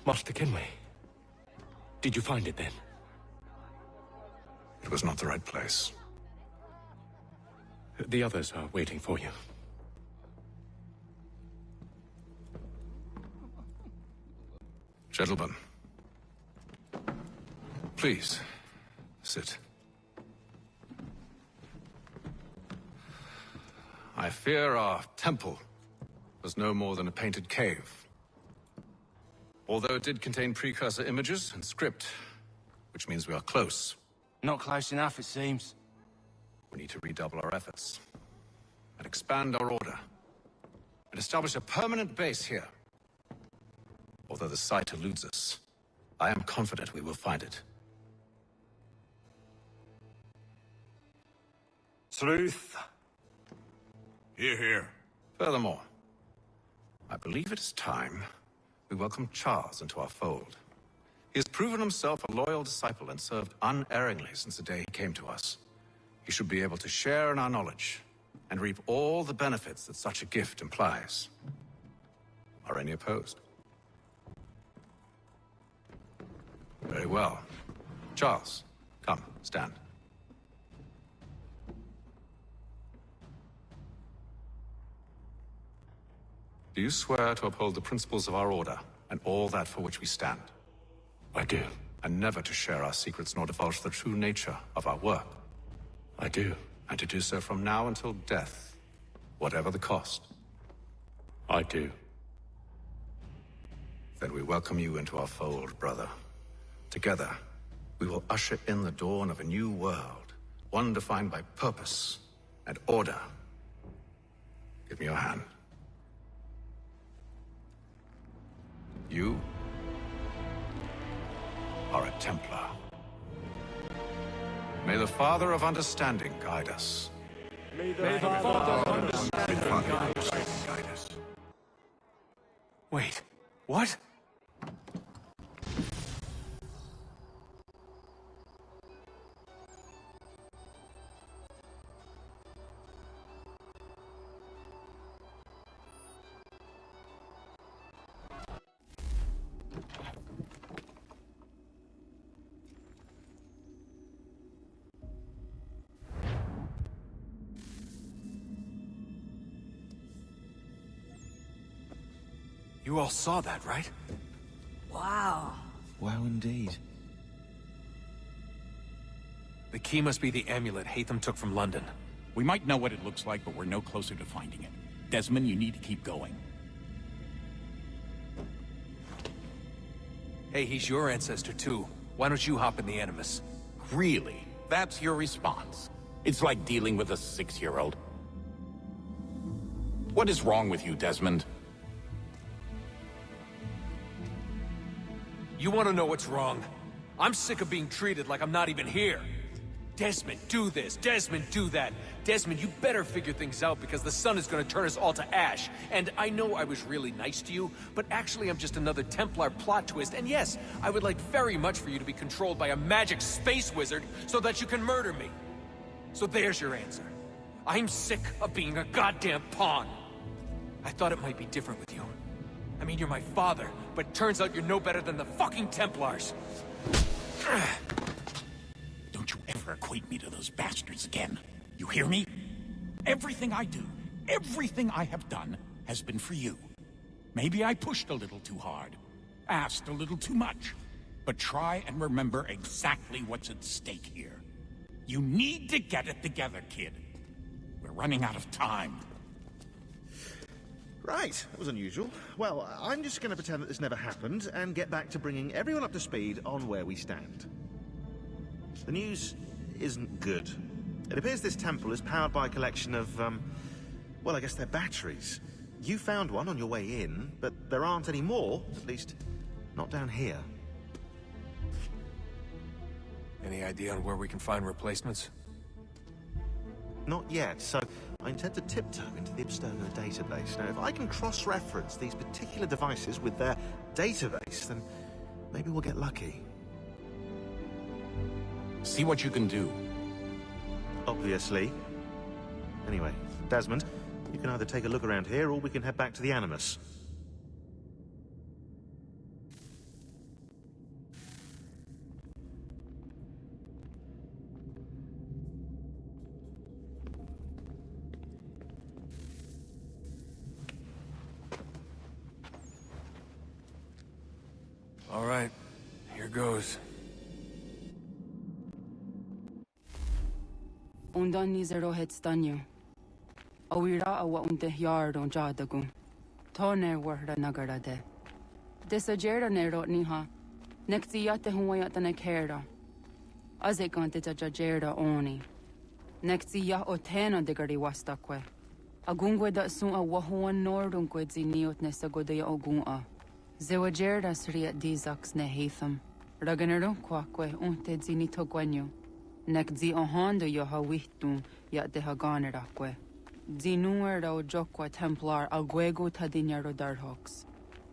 Master Kenway. Did you find it then? It was not the right place. The others are waiting for you. Gentlemen, please, sit. I fear our temple was no more than a painted cave. Although it did contain precursor images and script, which means we are close. Not close enough, it seems. We need to redouble our efforts and expand our order and establish a permanent base here. Although the site eludes us, I am confident we will find it. Truth. Hear, hear. Furthermore, I believe it is time we welcome Charles into our fold. He has proven himself a loyal disciple and served unerringly since the day he came to us. He should be able to share in our knowledge and reap all the benefits that such a gift implies. Are any opposed? Very well. Charles, come, stand. Do you swear to uphold the principles of our order and all that for which we stand? I do. And never to share our secrets nor divulge the true nature of our work? I do. And to do so from now until death, whatever the cost? I do. Then we welcome you into our fold, brother. Together, we will usher in the dawn of a new world, one defined by purpose and order. Give me your hand. You are a Templar. May the Father of Understanding guide us. May the Father of Understanding guide us. Wait, what? You all saw that, right? Wow. Wow, indeed. The key must be the amulet Hatham took from London. We might know what it looks like, but we're no closer to finding it. Desmond, you need to keep going. Hey, he's your ancestor too. Why don't you hop in the Animus? Really? That's your response? It's like dealing with a 6-year-old. What is wrong with you, Desmond? You want to know what's wrong? I'm sick of being treated like I'm not even here. Desmond, do this. Desmond, do that. Desmond, you better figure things out because the sun is going to turn us all to ash. And I know I was really nice to you, but actually I'm just another Templar plot twist. And yes, I would like very much for you to be controlled by a magic space wizard so that you can murder me. So there's your answer. I'm sick of being a goddamn pawn. I thought it might be different with you. I mean, you're my father, but it turns out you're no better than the fucking Templars. Don't you ever equate me to those bastards again. You hear me? Everything I do, everything I have done, has been for you. Maybe I pushed a little too hard, asked a little too much, but try and remember exactly what's at stake here. You need to get it together, kid. We're running out of time. Right, that was unusual. Well, I'm just going to pretend that this never happened and get back to bringing everyone up to speed on where we stand. The news isn't good. It appears this temple is powered by a collection of, well, I guess they're batteries. You found one on your way in, but there aren't any more, at least not down here. Any idea on where we can find replacements? Not yet, so I intend to tiptoe into the Abstergo database. Now, if I can cross-reference these particular devices with their database, then maybe we'll get lucky. See what you can do. Obviously. Anyway, Desmond, you can either take a look around here or we can head back to the Animus. All right, here goes. Undan ni zero het stanyo. Awira awa unte yard on jadagun. Tone warda nagara de. Desajera nero niha. Nexti yate huwayata nekera. Azekante tajajera oni. Nexti ya otena degari wastakwe. Agungwe da sun a wahuan nordun kwedzi niot nesagode ya ogun. Zewajerda sriat dizax ne heatham. Raganero kwakwe unte zini togwanyo. Nek zi ohando yo ha wihtun ya de ha ganerakwe. Zinuer ro jokwa templar agwego tadinya ro darhox.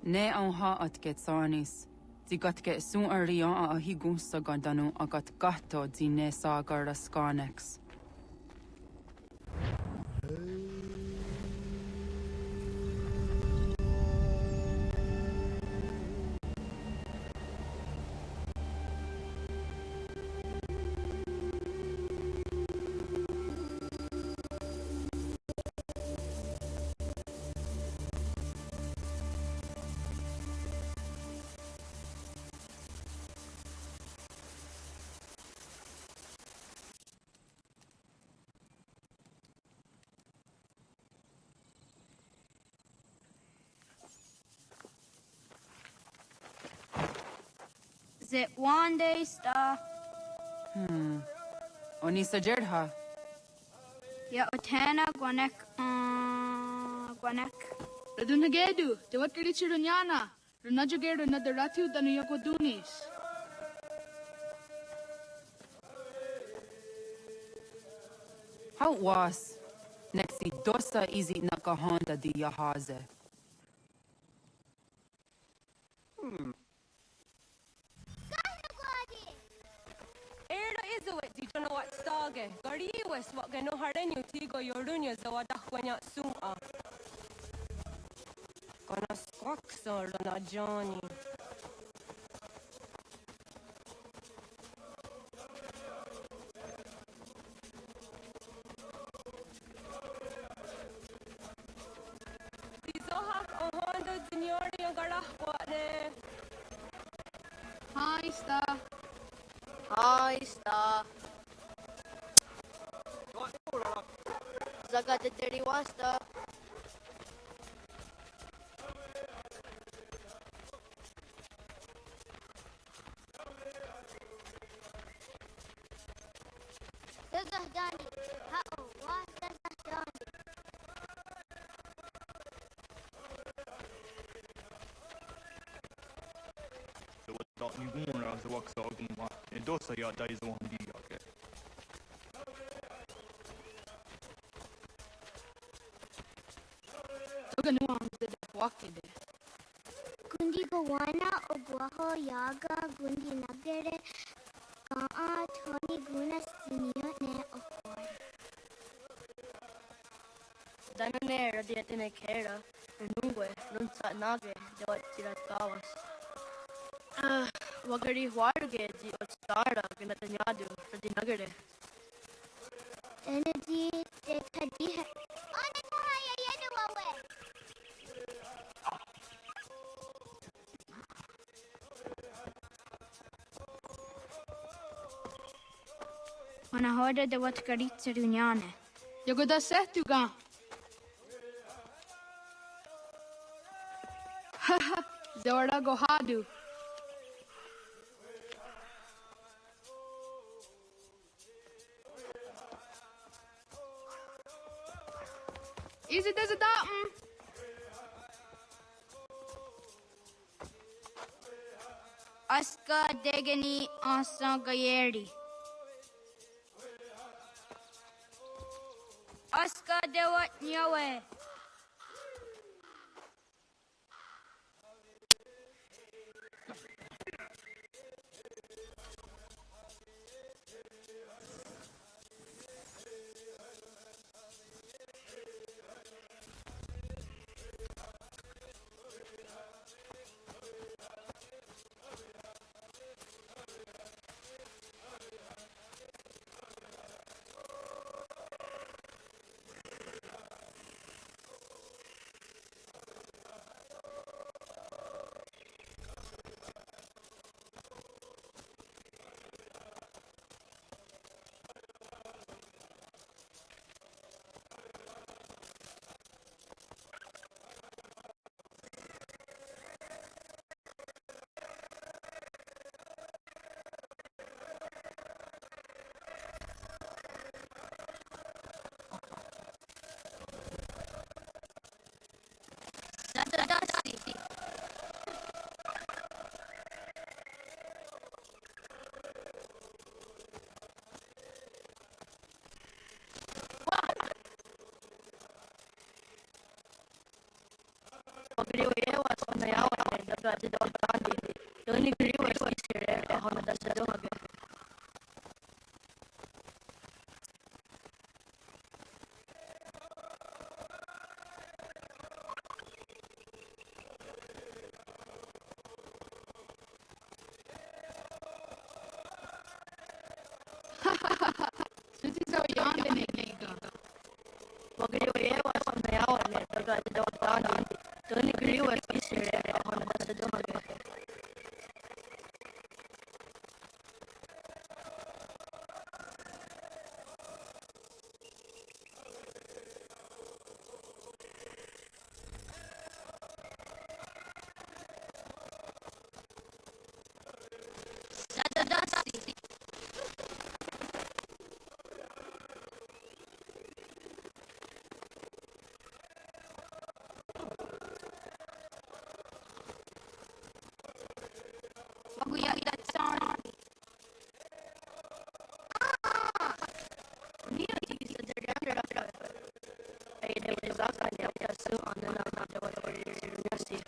Ne on ha at get sanis. Zi gat get sun arian a higun sagandanu agat gato zi ne sagar skanex. Is it one day star? Oni sajerha. Ya otena gwanek gwanek. Radunagedu, te wakilichi runyana. Runajageru na daratu danu yakodunis. How was? Nexi dosa easy nakahonda di yahaze. Erda izawit di jana wat stage. Gari wes wat gano harenyo tigo yorunya zawadak wanya suma. Gonna squawk so na Johnny. Dizohak ohondo dinyori yung garah ne. Hi, star. Hi, star. Zaga de Teriwasta. Zahdani. How was Zahdani? Dot ni guna sa waksa gumwa. Dosa ya daizo handi yake. Toga nuang zede wakide. Gundi Gawana Oguaho Yaga Gundi Nagere Kaa Tony Gunas ne Okwai. Danane radiatine kera. Nungwe, nunsa nage, dawat sirat kawas. Wagari warge di otstara ginatanyadu sa dinagare. Energy Tadiha. On the Tahaya Yeduawe. Wana hoda de wat karitsa dunyane. Yagoda setuga. Haha, Zora Gohadu. Is it as a datum? Aska Degani Asa Gayeri. Aska Dewat Nyawe. Dagati daw tandi. Doni griwa isire ako na sa daw hage. Suti sa yan din ikaw. Magriwa yawa sa nayawa ni dagati daw tandi. Doni griwa isire ako na sa daw hage. Maguya itatsan. Niya sa dagati ay daw sa kanya kaso ano na daw niya si.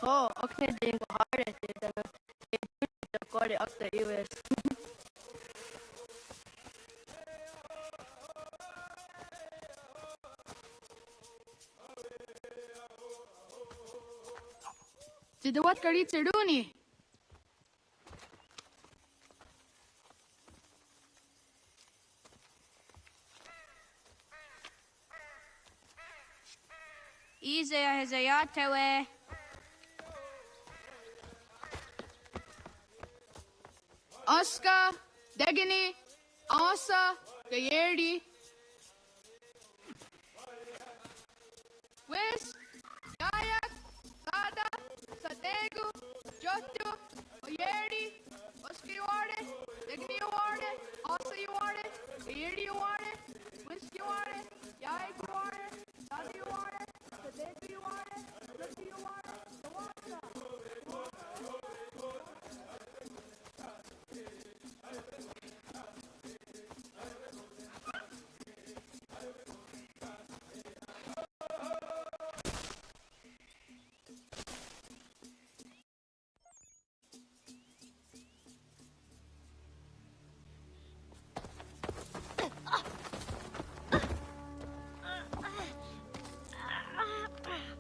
Oh, okay, din ko hard at it. The quality of the US. Tidawat karit siruni. Ize hezayatewe. Aska, Degani, Asa, Gayerdi. Wis, Gayak, Sada, Sadegu, Jotu, Oyerdi, Oskiware, Degniware, Asa Yuare, Gayerdi Yuare, Wis Yuare, Yayak Yuare, Sada Yuare, Sadegu Yuare, Jotu Yuare, Tawasa.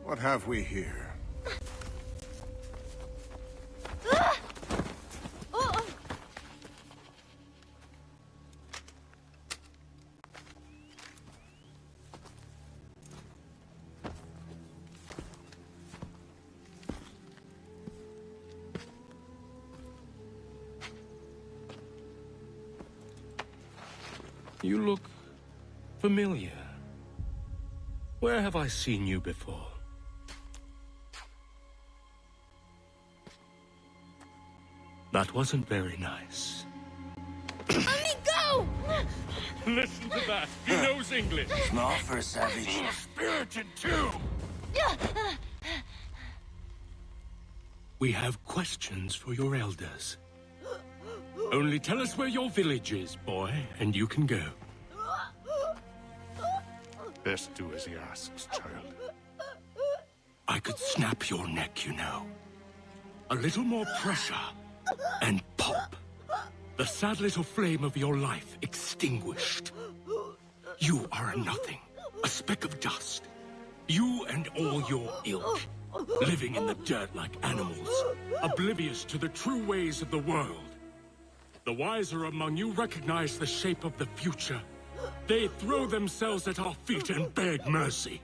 What have we here? You look familiar. Where have I seen you before? That wasn't very nice. Let me go! Listen to that. He knows English. Small for a savage. Spirited too. We have questions for your elders. Only tell us where your village is, boy, and you can go. Best do as he asks, child. I could snap your neck, you know. A little more pressure, and pop. The sad little flame of your life extinguished. You are a nothing, a speck of dust. You and all your ilk, living in the dirt like animals, oblivious to the true ways of the world. The wiser among you recognize the shape of the future. They throw themselves at our feet and beg mercy.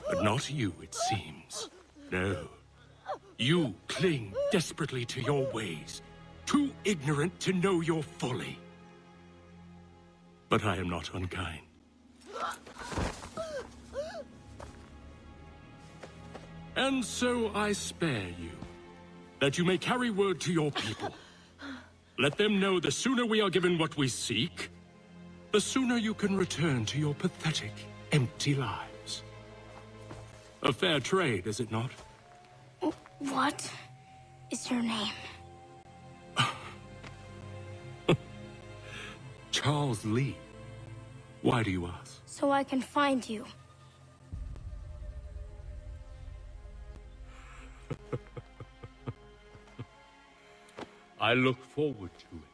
But not you, it seems. No. You cling desperately to your ways, too ignorant to know your folly. But I am not unkind. And so I spare you, that you may carry word to your people. Let them know the sooner we are given what we seek, the sooner you can return to your pathetic, empty lives. A fair trade, is it not? What is your name? Charles Lee. Why do you ask? So I can find you. I look forward to it.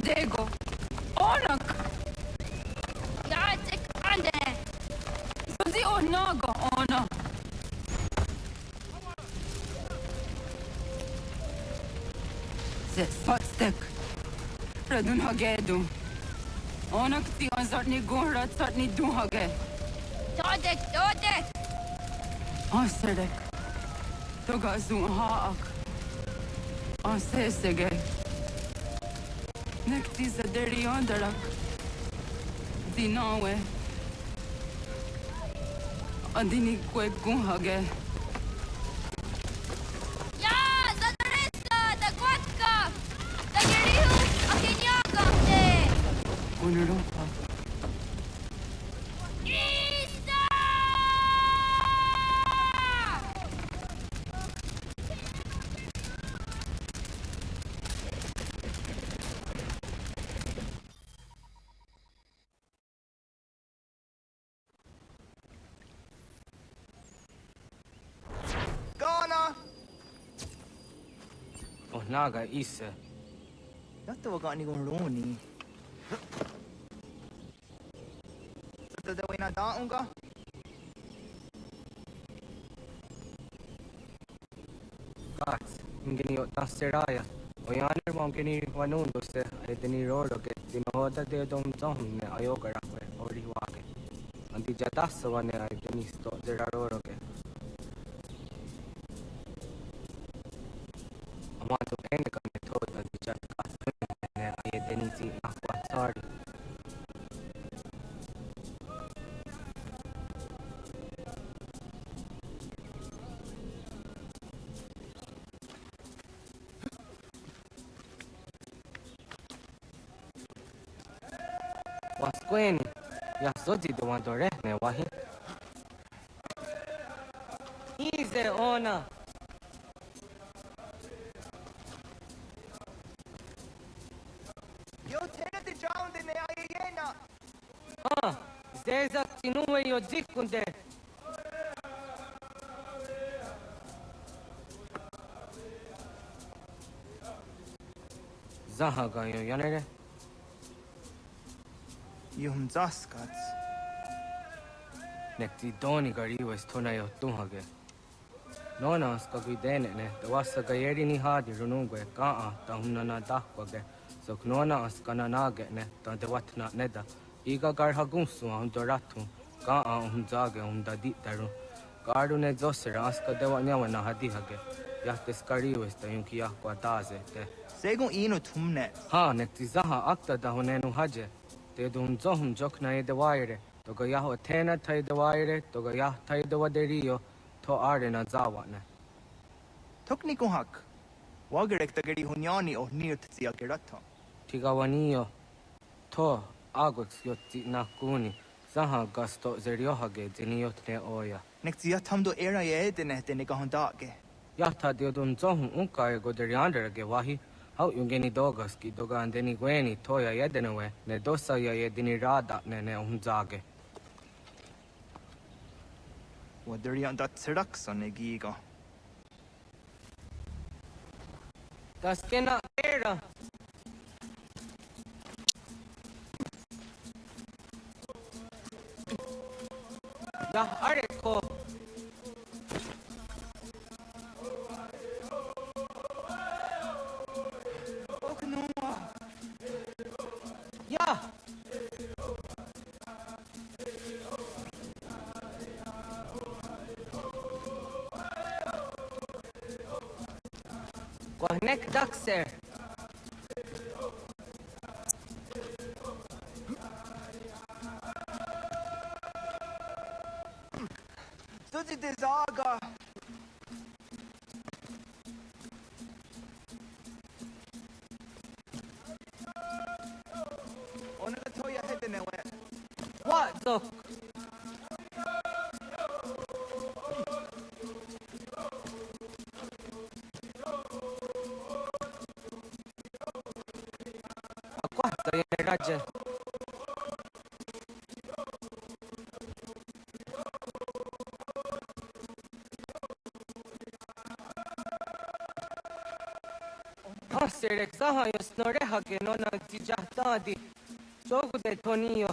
Diego. Onak. Jacek ande. Suzi onaga ona. Spatstek. Radun hagedu. Onak ti on zartni gunrat zartni duhage. Dodek. Aserek. Toga zun haak. Asesege. Nekti za deri ondarak. Dinawe. Adini kwek gunhage. Ja, za Teresa, da Gładka. Da Geriu, a Keniaka te. Unurupa. Naga isa. Dato wag ni kong roni. Sa daw na daong ka. Kats, ingini o taseraya. O yaner mo kini wanundo se ay tini rolo ke tinoda de dom dom ne ayo kara we ori wake. Anti jatas wane ay tini sto de rolo ke. Amato ene ka metoda di chat ka ne ay tini si akwa sorry. Wasqueni, ya zodi de wandore ne wahi. Easy ona. Yo tena de drowned in the ayena. Zeza tinuwe yo dikunde. Zahaga yo yanere. Yum zaskats. Nekti doni gari was tona yo tuhage. Nona skagidene ne, the wasa gayeri ni hadi runungwe kaa ta hunana dakwage. So knona askana nage ne, ta de watna neda. Iga gar hagunsu doratu, kaa hunzage dadi daru. Gardu ne zosera aska dewa nyawana hadihage. Yahtes kari was ta yunki yakwa daze te. Segun ino tumne. Ha, nekti zaha akta da hunenu haje. Te dun zohum jokna e de waire. Toga yaho tena tai de waire, toga yah tai de waderio. To arena zawane. Tokni kuhak. Wagerek da geri hunyani o nirt zia gerato. Tigawanio. To agots yotti nakuni. Zaha gasto zeriohage zeniotne oya. Nekzia tamdo era ye dene dene gahondage. Yahta diodun zohum unka e goderianderage wahi. Hau yungeni dogaski doga andeni gweni toya yedenewe. Ne dosa ya yedini rada ne unzage. Waderian dat serakson e giga. Das kena era. Ya areko. Ya. Kohnek dakser. Study desaga. Ona toya hedene we. What the? Quanta è ragione. Essere exahayo snoreha che non ha gigiatadi. Gioco del tonio.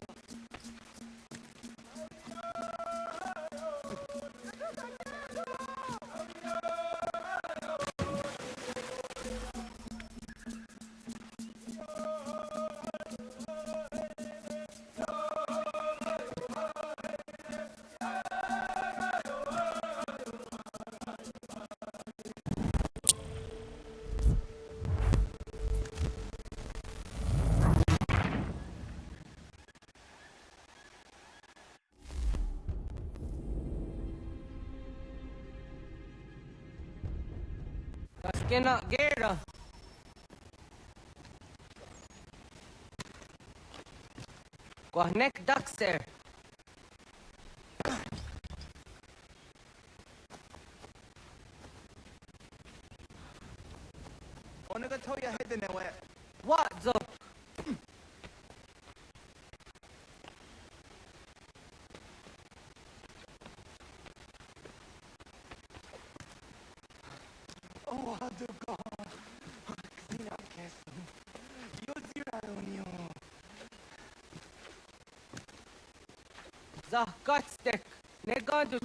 Kena guerra. Kohnek dakser. Ona toya hedene we. What the? Oh, Haduko. Sina kesu. Yoziraronio. Zahkatstek. Negadu.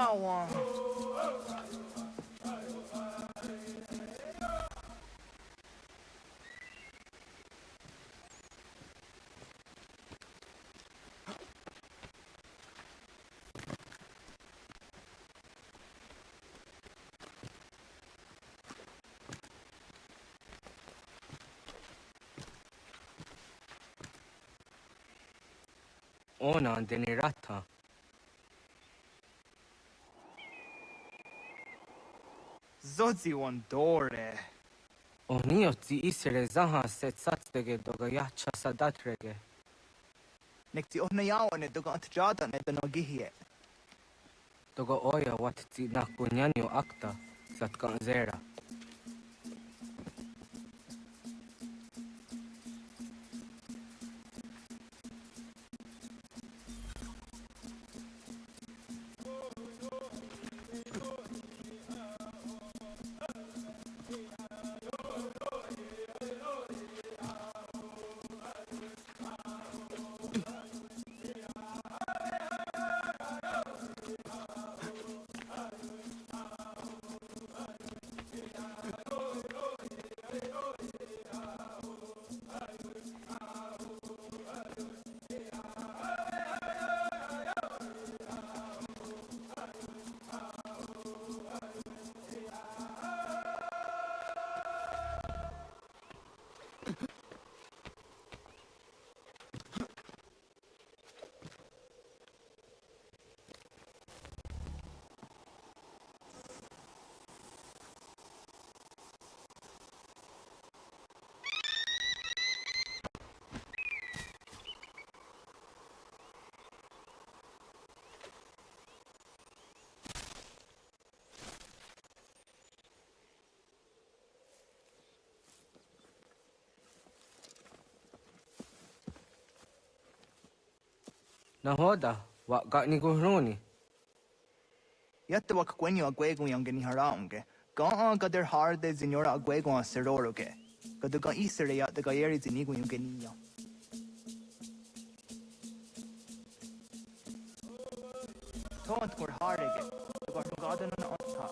yawa. Ona deni rata. Zodzi one dore. Onio zi isere zaha set satstege doga yacha sadatrege. Nekti ohna yawa ne doga antjada ne donogihie. Doga oya wat zi nakunyanyo akta satkan zera. Nahoda, wa gani guhruni. Yatta wak kwenyo agwego yangeni haraunge. Ga gader harde zinora agwego seroroge. Gaduga isere ya de gayeri zinigo yangeni. Tont kur harege. Gaduga na anta.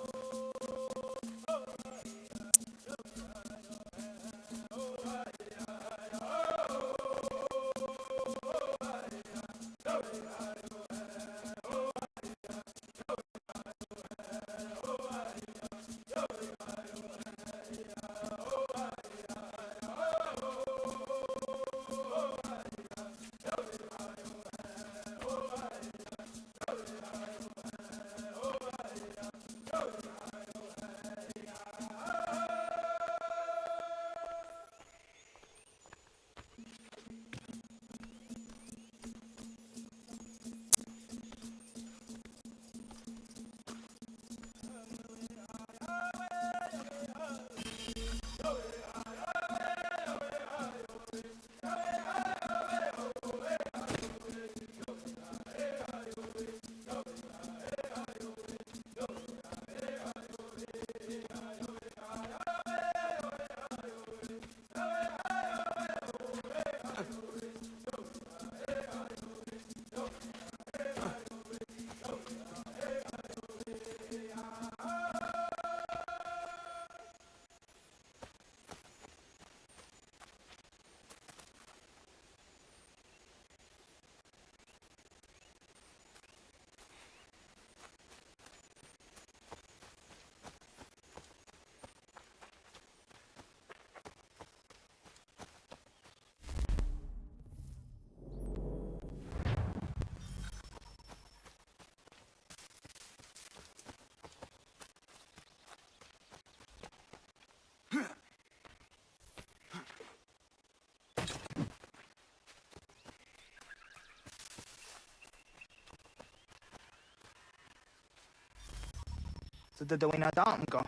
So the way na dam go.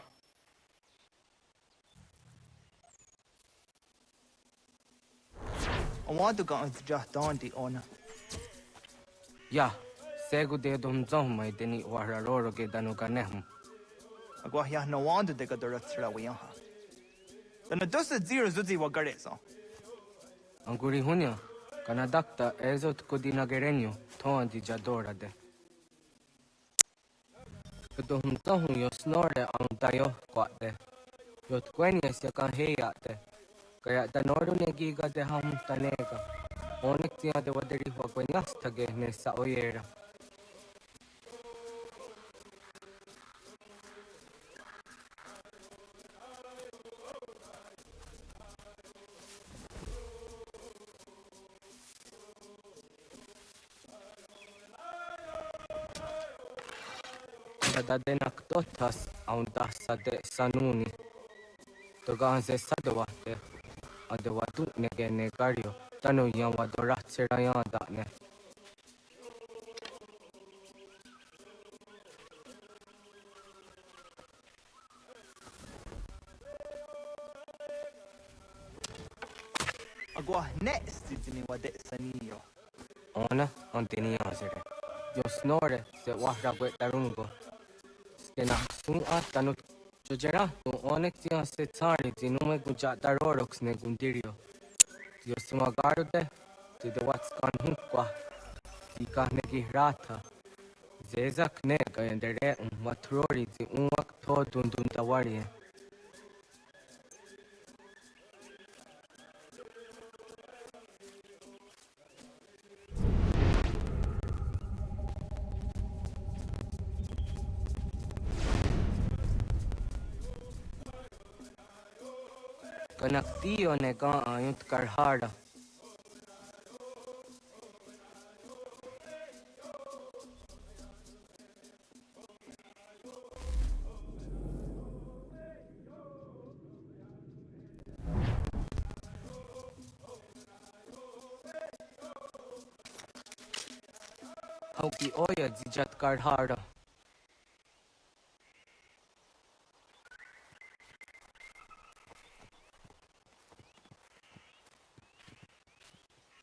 I want to go into just Dante on. Ya, segu de dom zomai deni wararoro ge danuga nehm. Agwa ya no wonder they got the rest we ha. Then the dust zero zuzi wa gareso. Anguri hunya, kanadakta ezot kudina gerenyo, toan di jadora de. Tuohon tohun jos norde on tajohkoate. Jot kwenjes joka heiate. Kaya ta nordun giga te hamta nega. Onneksi te voderi hua kwenjastage nessa ojera. Tätä denak totas on tässä te sanuni. Tokaan se sadovahte. Adeva tunne kenne karjo. Tanu jawa do ratsera jada ne. Agua nesti tini wade sanio. Ona on tini asere. Jos nore se wahra vetarungo. Stena sun attanut. Jojera tu onneksi se tsari tinume kunjata roroks ne kuntirio. Jos suma garute, te watskan hukwa. Ika neki rata. Zezak ne kayendere matrori ti unwak to dundun tawarie. Kanak tiyo ne ka ayunt karhara. Auki oya zijat karhara.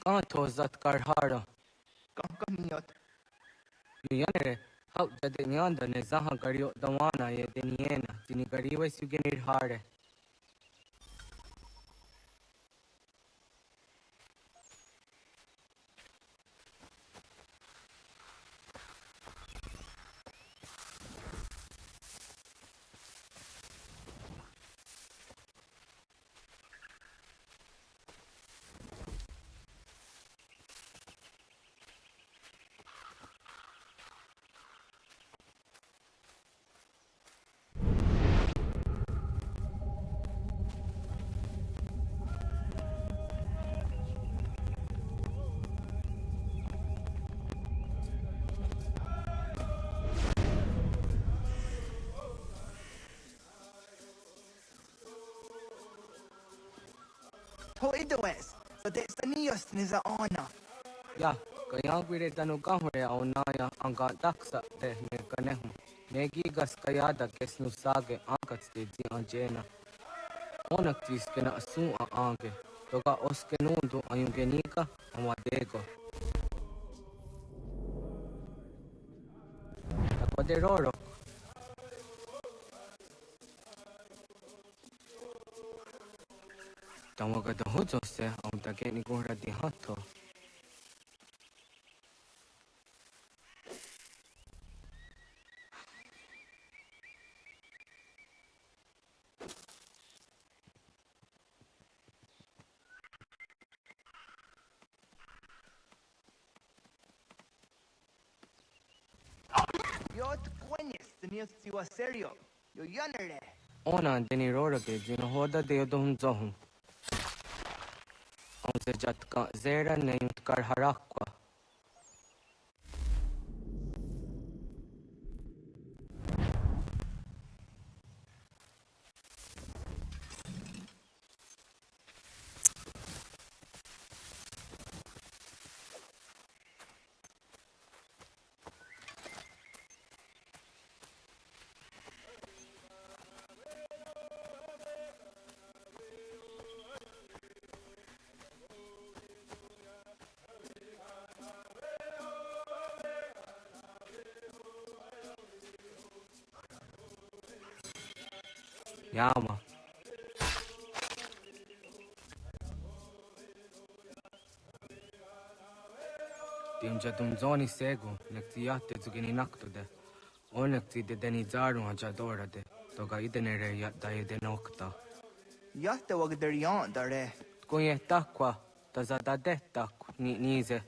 Kanto zat karhara. Kankaniot. Yanere, hau jade nyanda ne zaha kario dawana ye deniena. Tini kariwe sugenir hare. Ho idoes. So de sanios tini za ona. Ya, kaya pire tanu kahore au naya angka taksa te ne kanehu. Negi gas kayada kesnu sage angkat stedi anjena. Onak tis kena sun anke. Toka oske nundu ayungenika amadego. Takode roro. Tamaga da hojo se am take ni gora di hatto. Yot kwenjes tini siwa serio. Yo yanere. Ona deni roro ke jino hoda de dom zohum. Am se jatka zera ne yutkar harakwa. Yama. Tim jatum zoni segu, lektiate zugini naktude. Onneksi te teni zaarun chadorade. Toka itenere ja tai denokta. Jahta wag der yan dare. Kun tahkwa, tasata tehtakku, niin se.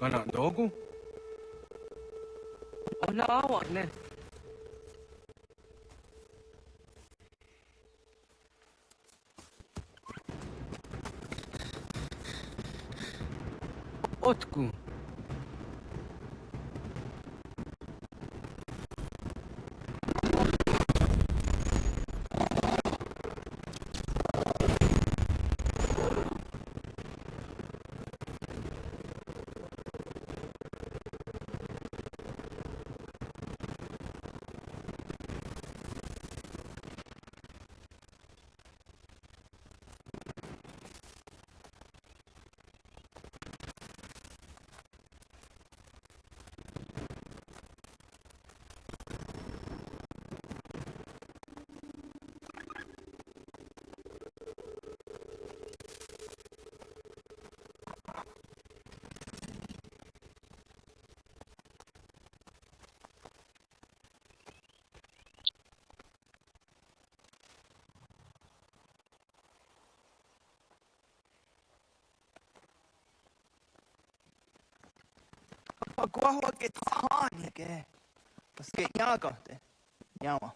Kana ndogo? Ona awa ne. Otku. Agua que tani que. Pues que nyagate. Nyawa.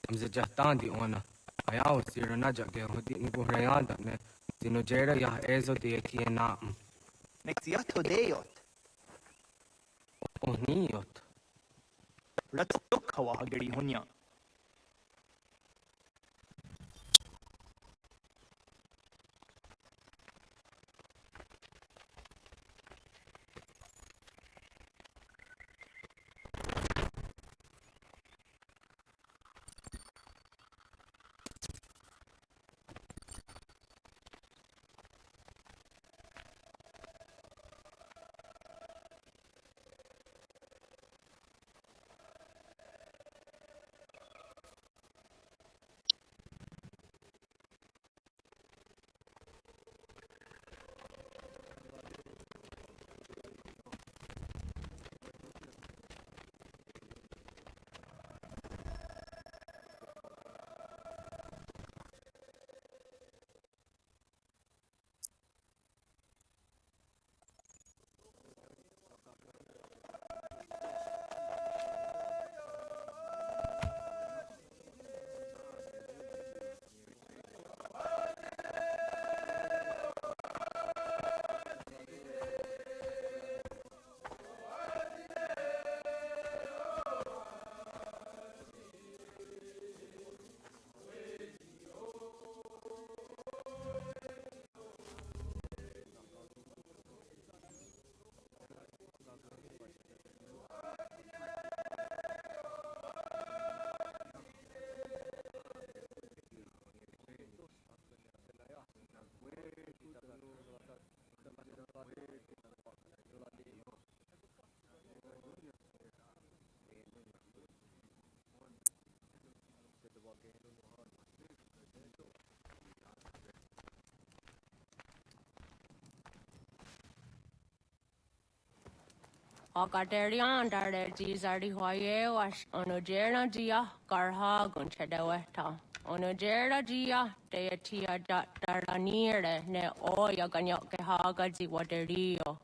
Mze jahtandi ona. Ayao siro najage hodi niku rayanda ne. Zino jera ya ezo de kie na. Nexiato deot. Oniot. Let's look how hageri hunya. Akaderian dare jizari hoye was onojera jia garha gunchedeweta. Onojera jia deatia daranire ne oya ganyoke haga ziwaderio.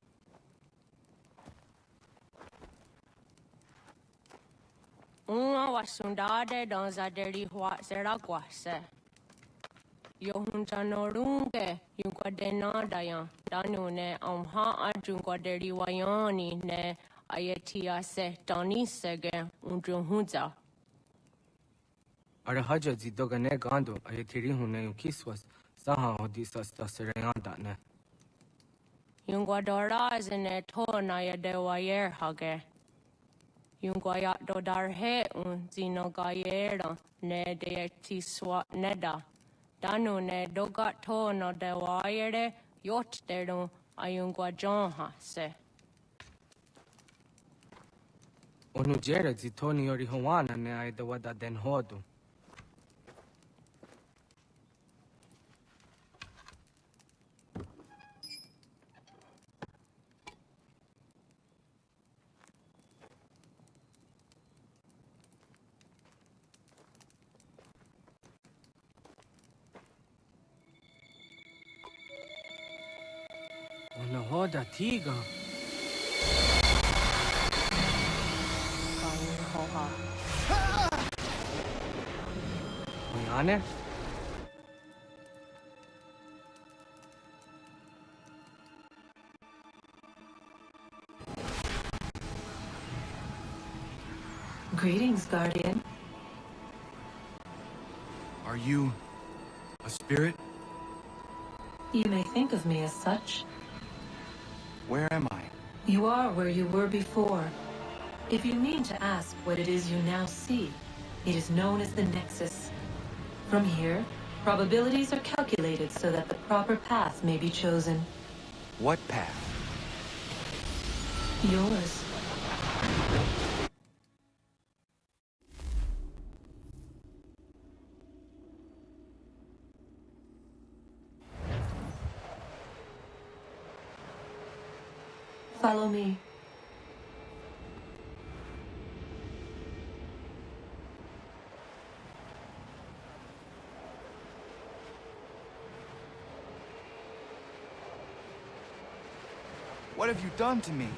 Uma wasundade donzaderi hua seraguase. Yohunjanorunge yunquadenadayan danune amha ajunquaderi wayani ne ayetia se danisege unjunhunza. Ara haja zidoga ne gando ayetiri hune yukiswas saha hodisas tasirayanda ne. Yunguadora zine tona yadewayer hage. Yunguayat dodarhe un zinogayera ne deetiswa neda. Danu ne dogat tono dewayere yot deru ayunguajonha se. Onujera zitoni yori hawana ne aidawada den hodu. Ona Hoda tiga. Oyane? Greetings, Guardian. Are you a spirit? You may think of me as such. Where am I? You are where you were before. If you mean to ask what it is you now see, it is known as the Nexus. From here, probabilities are calculated so that the proper path may be chosen. What path? Yours. Follow me. What have you done to me?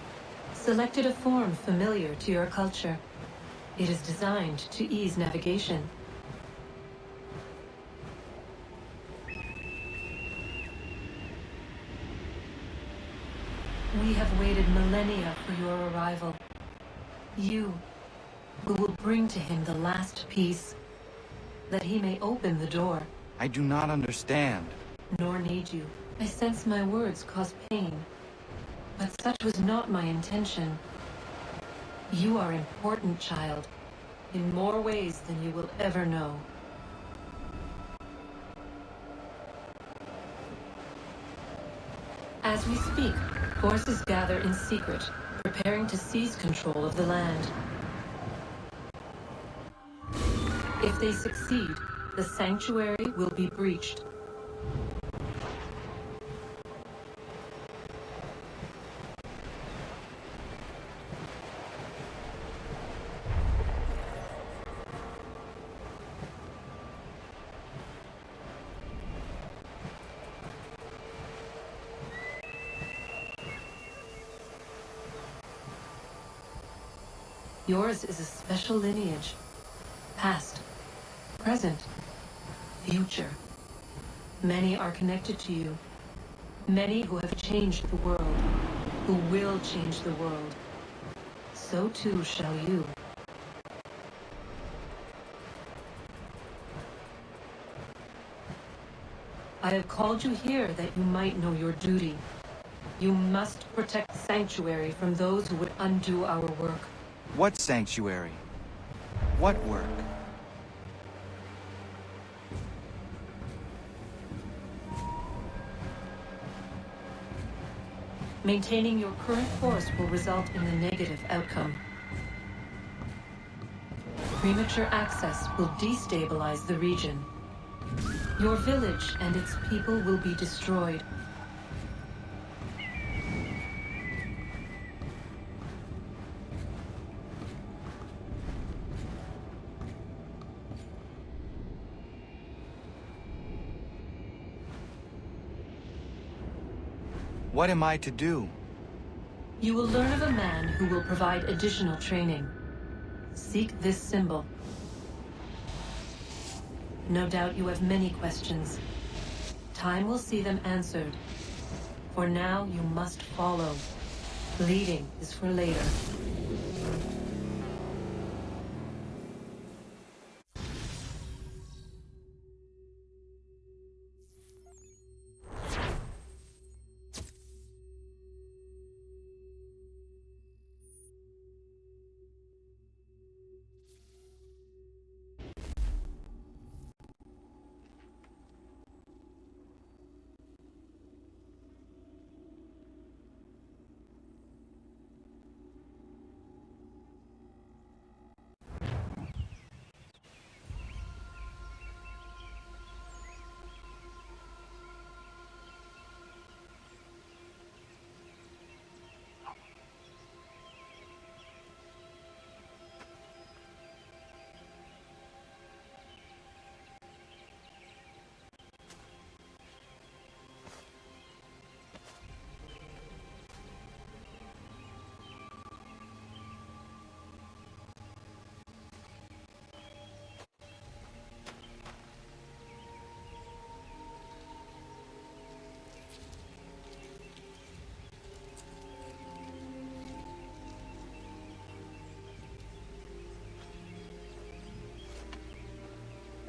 Selected a form familiar to your culture. It is designed to ease navigation. We have waited millennia for your arrival. You, who will bring to him the last piece, that he may open the door. I do not understand. Nor need you. I sense my words cause pain. But such was not my intention. You are important, child, in more ways than you will ever know. As we speak, forces gather in secret, preparing to seize control of the land. If they succeed, the sanctuary will be breached. Yours is a special lineage. Past, present, future. Many are connected to you. Many who have changed the world, who will change the world. So too shall you. I have called you here that you might know your duty. You must protect the sanctuary from those who would undo our work. What sanctuary? What work? Maintaining your current course will result in a negative outcome. Premature access will destabilize the region. Your village and its people will be destroyed. What am I to do? You will learn of a man who will provide additional training. Seek this symbol. No doubt you have many questions. Time will see them answered. For now, you must follow. Leading is for later.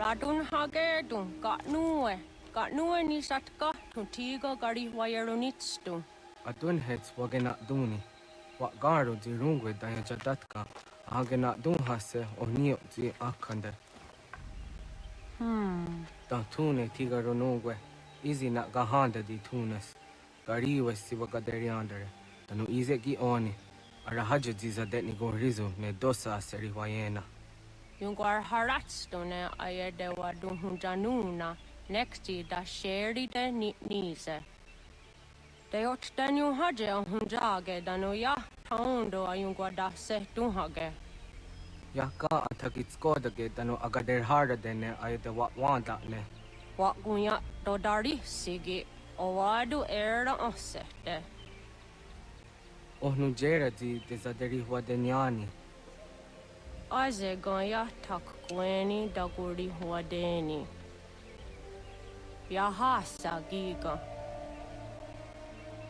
Ladun hagedun, got nue ni satka, tuntigo gari wayerunitstu. Atun hets wagena duni. Wat garo di rungwe daya jadatka. Agena dun hase o nio di akande. Dan tune tiga ronungwe. Izi na gahanda di tunes. Gariwe si wagaderiandere. Tanu ize gi oni. Ara haja ziza detni go rizu ne dosa aseri wayena. Yungwar haratstune ayede wadun hunjanuna, nexti da sheri de nise. De ot danu haje on hunjage danu ya taundo ayungwa da se dunhage. Yaka atakitskoda tanu agader harda dene ayede wat wanda ne. Wat gunya dodari sigi owadu era osete. Ohnu jera di desaderi huadeniani. Aze gonya tak gweni daguri huadeni. Yahasa giga.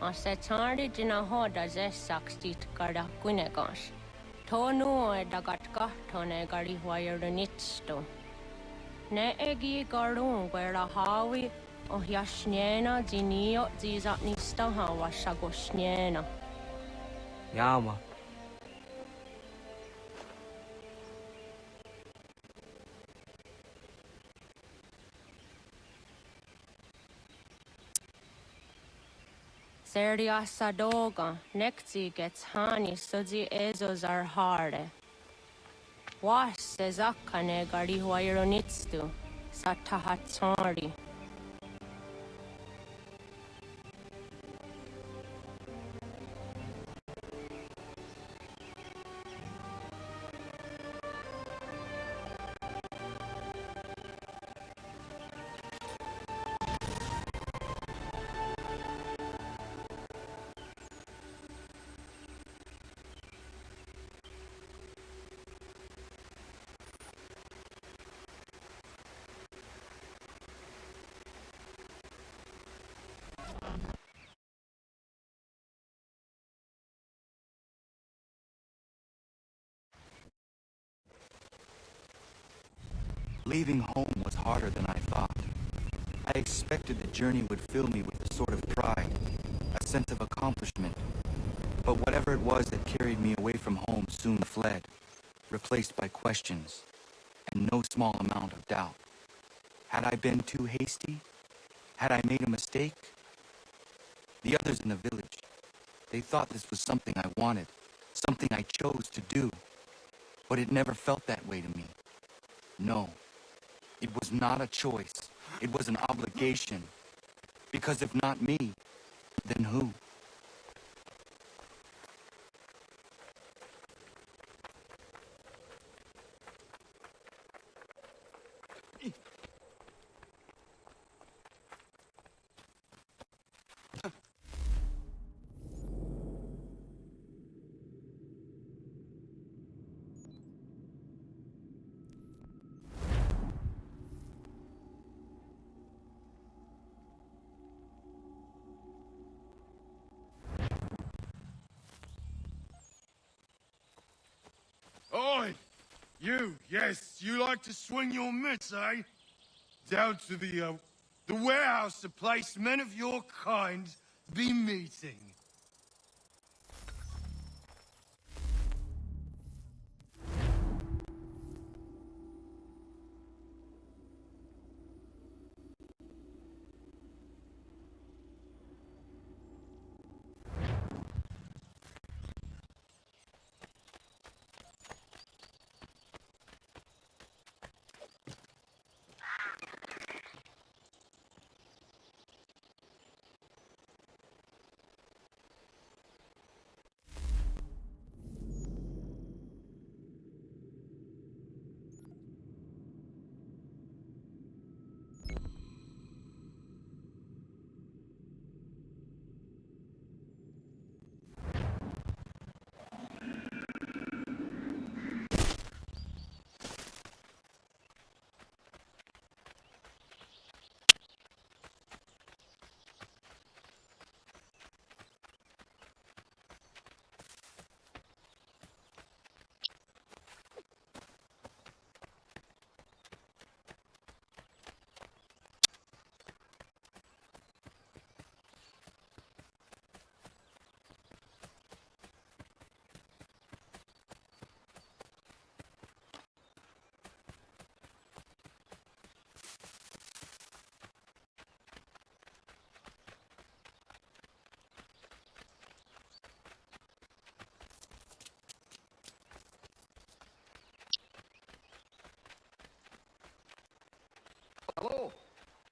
Ase tardi jina hoda ze sakstit kada kunegas. Tonu e dagatka tone gari huayernitsto. Ne egi garun gwera hawi o yashnena zinio zizatnista hawa shagoshnena. Yama. Serdia sadoga, nekti gets hani sozi ezos are harde. Was sezakane gari huayronitstu, satahatsari. Leaving home was harder than I thought. I expected the journey would fill me with a sort of pride, a sense of accomplishment. But whatever it was that carried me away from home soon fled, replaced by questions and no small amount of doubt. Had I been too hasty? Had I made a mistake? The others in the village, they thought this was something I wanted, something I chose to do. But it never felt that way to me. No, it was not a choice. It was an obligation. Because if not me, then who? Oi! You, yes, you like to swing your mitts, eh? Down to the warehouse, the place men of your kind be meeting.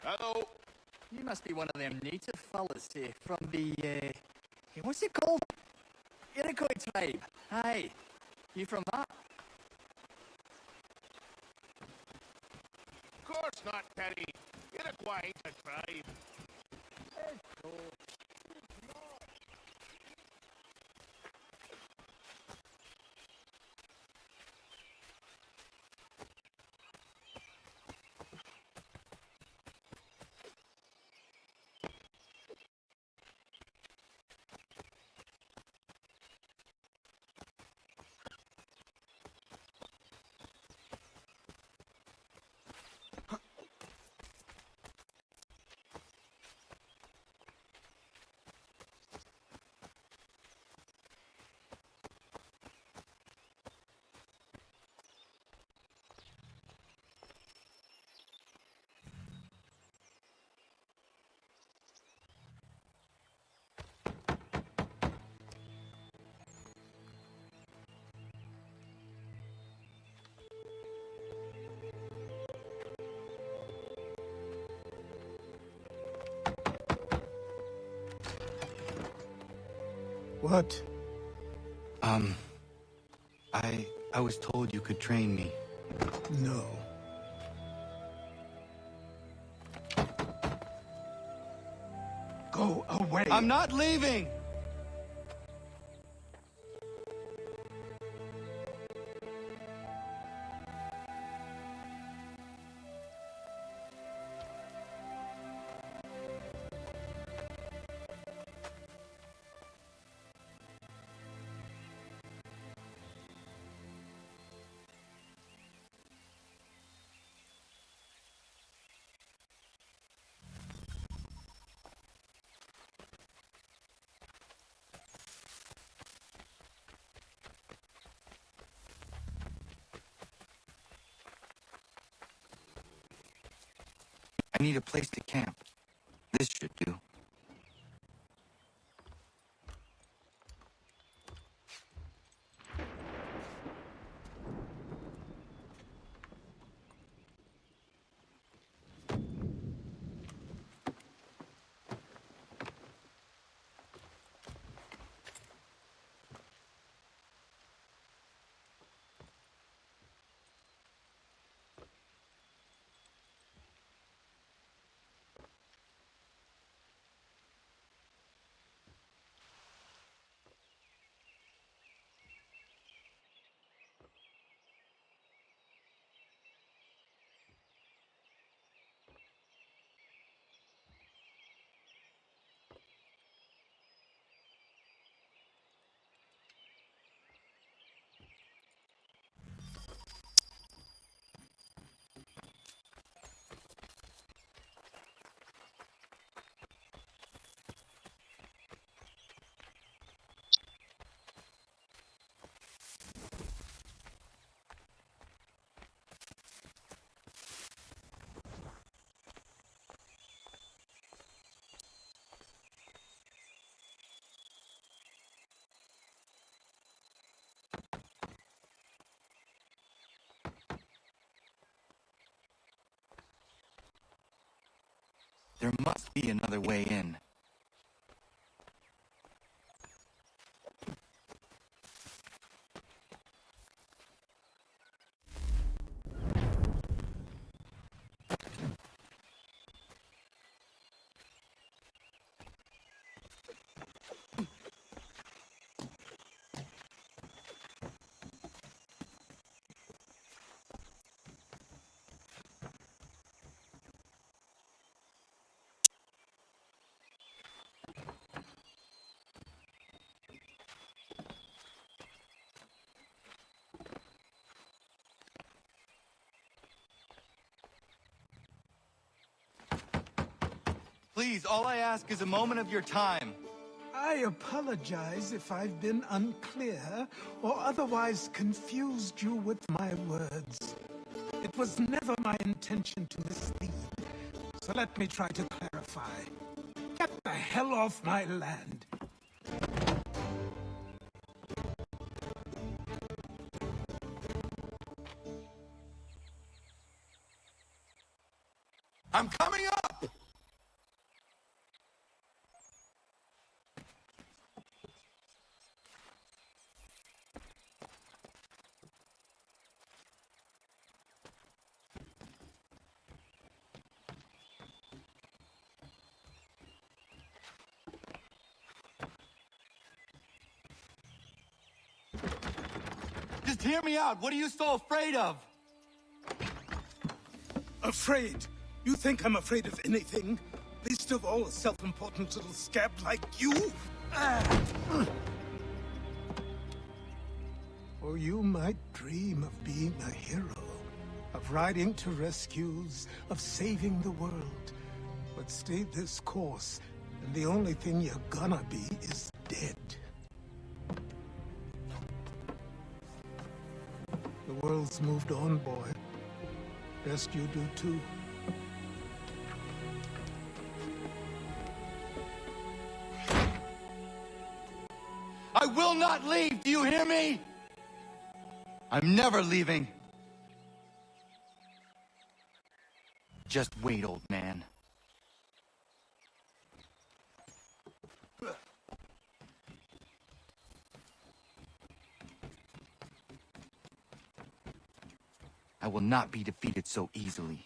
Hello. You must be one of them native fellas from the, what's it called? Iroquois tribe. Aye. You from that? Of course not, Teddy. Iroquois ain't a tribe. What? I was told you could train me. No. Go away. I'm not leaving! I need a place to camp. This should do. There must be another way in. Please, all I ask is a moment of your time. I apologize if I've been unclear or otherwise confused you with my words. It was never my intention to mislead, so let me try to clarify. Get the hell off my land. I'm coming up! Just hear me out. What are you so afraid of? Afraid? You think I'm afraid of anything? Least of all a self-important little scab like you? Or you might dream of being a hero, of riding to rescues, of saving the world. But stay this course, and the only thing you're gonna be is dead. The world's moved on, boy. Best you do too. I will not leave, do you hear me? I'm never leaving. Just wait, old man. I will not be defeated so easily.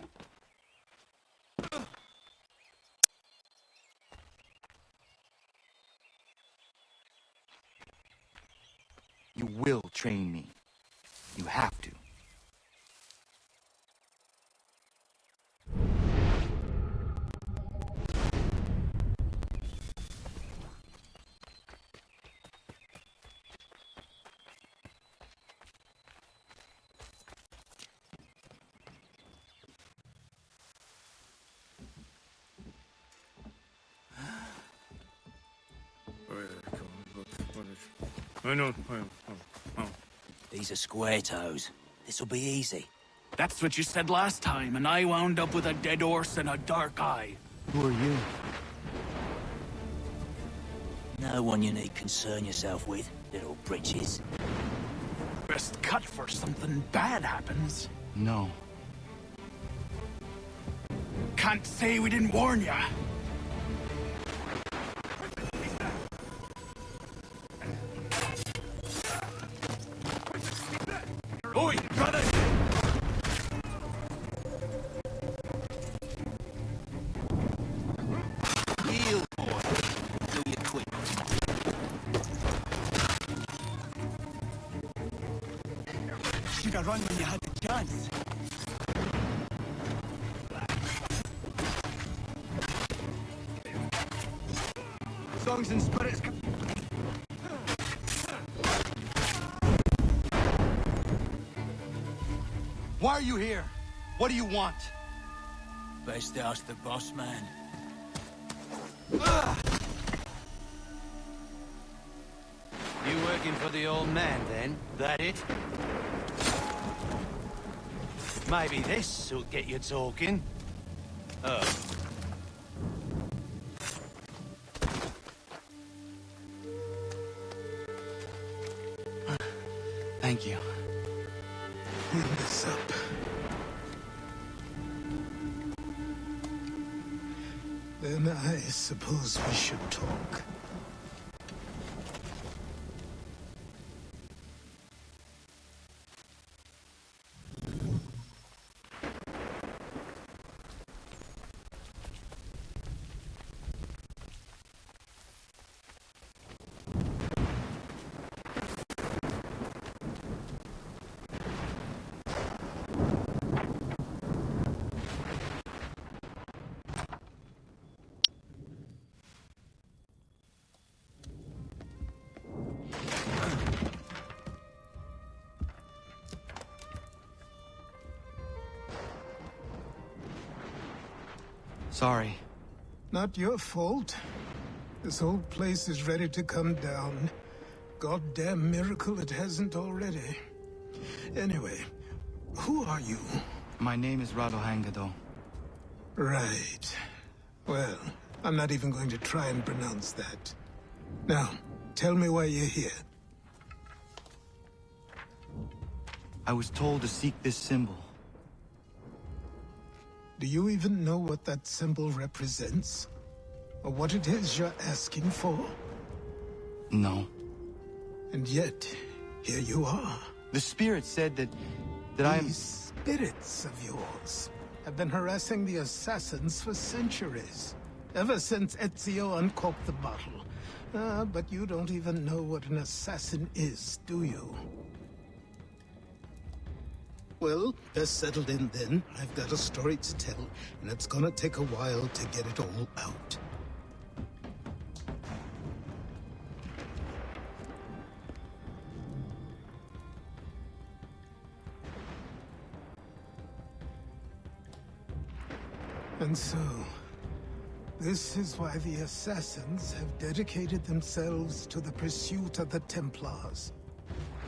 You will train me. You have to. These are square toes. This'll be easy. That's what you said last time, and I wound up with a dead horse and a dark eye. Who are you? No one you need concern yourself with, little britches. Best cut for something bad happens. No. Can't say we didn't warn ya. Oi, brothers! Yield, boy, till you quit. Should have run when you had the chance. Songs and spirits. Why are you here? What do you want? Best ask the boss man. You working for the old man, then? That it? Maybe this'll get you talking. Oh. Thank you. Clean this up. Then I suppose we should talk. Sorry. Not your fault. This whole place is ready to come down. Goddamn miracle it hasn't already. Anyway, who are you? My name is Radohangado. Right. Well, I'm not even going to try and pronounce that. Now, tell me why you're here. I was told to seek this symbol. Do you even know what that symbol represents? Or what it is you're asking for? No. And yet, here you are. The spirit said that I'm... These spirits of yours have been harassing the assassins for centuries. Ever since Ezio uncorked the bottle. But you don't even know what an assassin is, do you? Well, best settled in then. I've got a story to tell, and it's gonna take a while to get it all out. And so, this is why the Assassins have dedicated themselves to the pursuit of the Templars.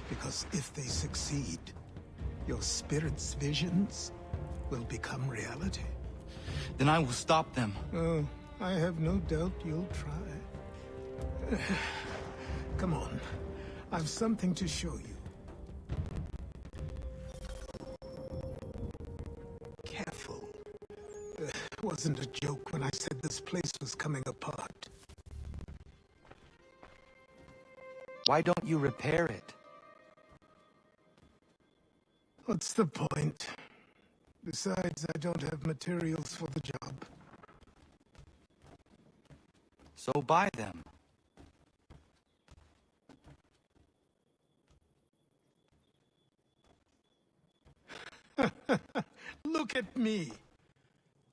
Because if they succeed, your spirit's visions will become reality. Then I will stop them. Oh, I have no doubt you'll try. Come on, I've something to show you. Careful. It wasn't a joke when I said this place was coming apart. Why don't you repair it? What's the point? Besides, I don't have materials for the job. So buy them. Look at me.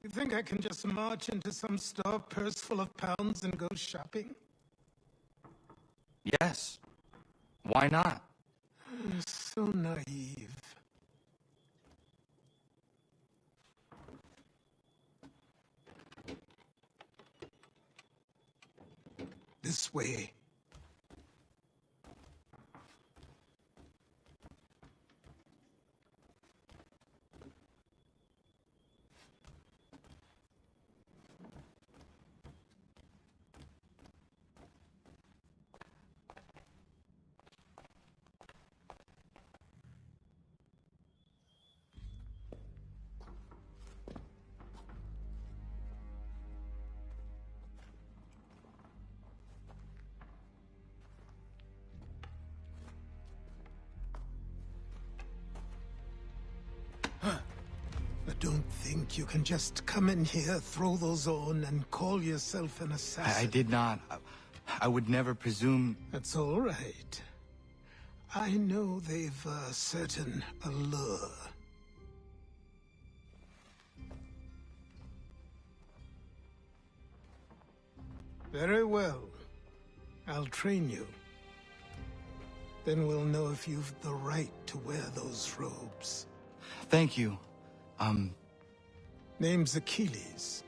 You think I can just march into some store, purse full of pounds, and go shopping? Yes. Why not? I'm so naive. This way. Don't think you can just come in here, throw those on, and call yourself an assassin. I did not. I would never presume... That's all right. I know they've a certain allure. Very well. I'll train you. Then we'll know if you've the right to wear those robes. Thank you. Name's Achilles.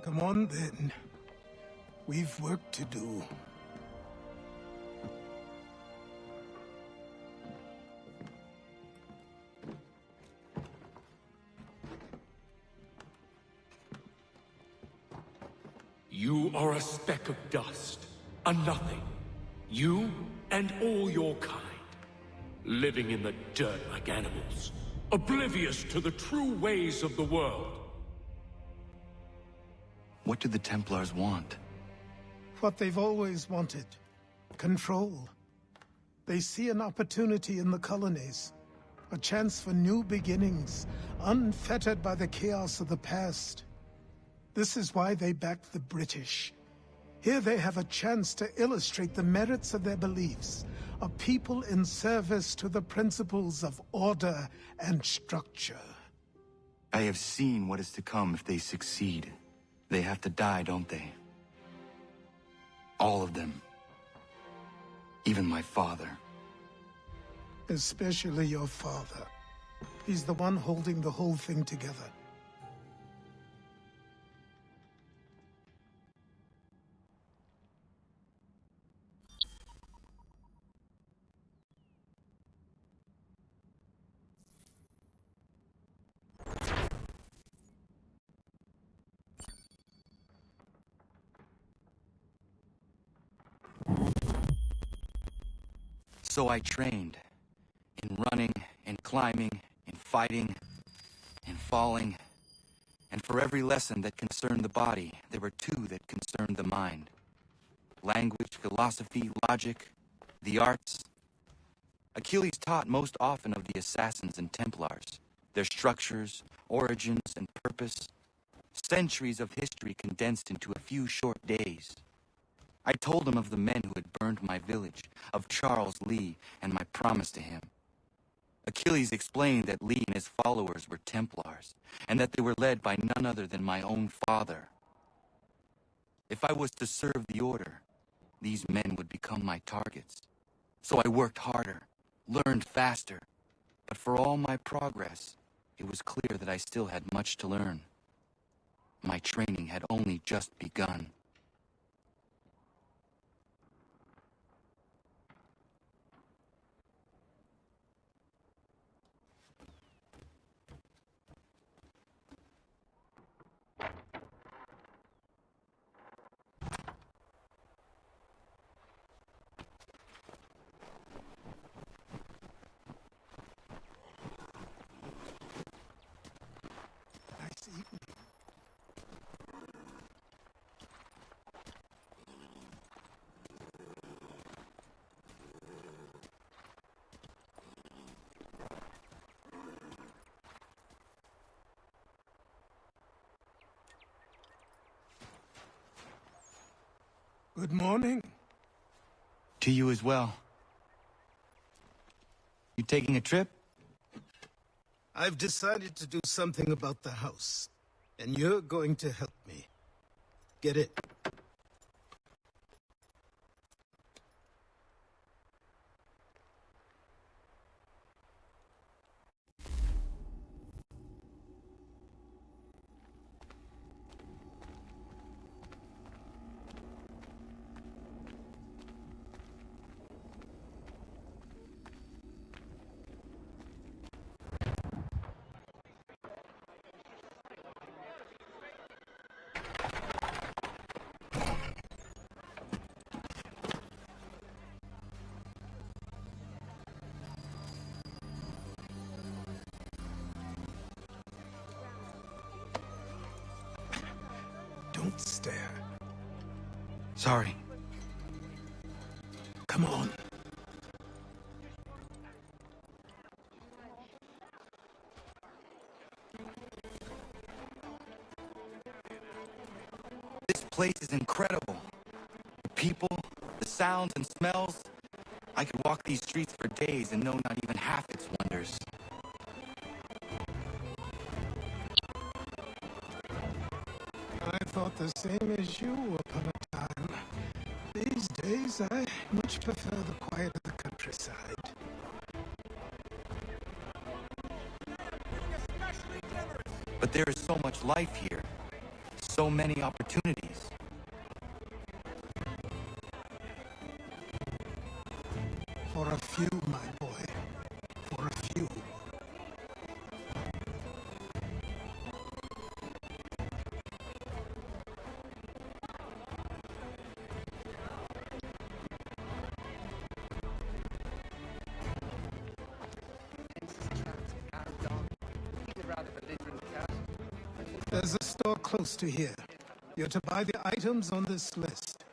Come on, then. We've work to do. You are a speck of dust, a nothing. You and all your kind. Living in the dirt like animals. Oblivious to the true ways of the world. What do the Templars want? What they've always wanted. Control. They see an opportunity in the colonies. A chance for new beginnings, unfettered by the chaos of the past. This is why they backed the British. Here they have a chance to illustrate the merits of their beliefs. A people in service to the principles of order and structure. I have seen what is to come if they succeed. They have to die, don't they? All of them. Even my father. Especially your father. He's the one holding the whole thing together. So I trained. In running, in climbing, in fighting, in falling. And for every lesson that concerned the body, there were two that concerned the mind. language, philosophy, logic, the arts. Achilles taught most often of the assassins and Templars, their structures, origins, and purpose. Centuries of history condensed into a few short days. I told him of the men who had burned my village, of Charles Lee, and my promise to him. Achilles explained that Lee and his followers were Templars, and that they were led by none other than my own father. If I was to serve the order, these men would become my targets. So I worked harder, learned faster, but for all my progress, it was clear that I still had much to learn. My training had only just begun. Nice evening. Good morning. To you as well. You taking a trip? I've decided to do something about the house, and you're going to help me. Get it? Don't stare. Sorry. Come on. This place is incredible. The people, the sounds and smells. I could walk these streets for days and know not even half its wonders. I thought the same as you upon a time. These days, I much prefer the quiet of the countryside. But there is so much life here. So many opportunities. For a few, my boy. For a few. There's a store close to here. You're to buy the items on this list.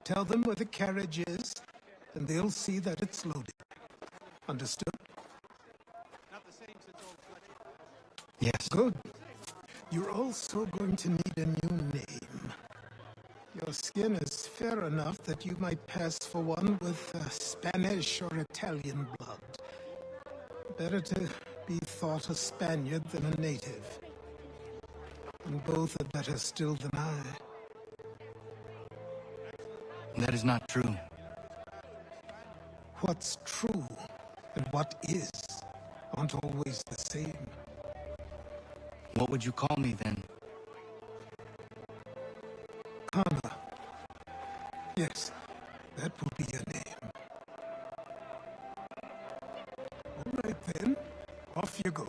Tell them where the carriage is, and they'll see that it's loaded. Understood? Yes. Good. You're also going to need a new name. Your skin is fair enough that you might pass for one with Spanish or Italian blood. Better to be thought a Spaniard than a native. And both are better still than I. That is not true. What's true and what is aren't always the same. What would you call me then? Kana. Yes, that will be your name. All right then, off you go.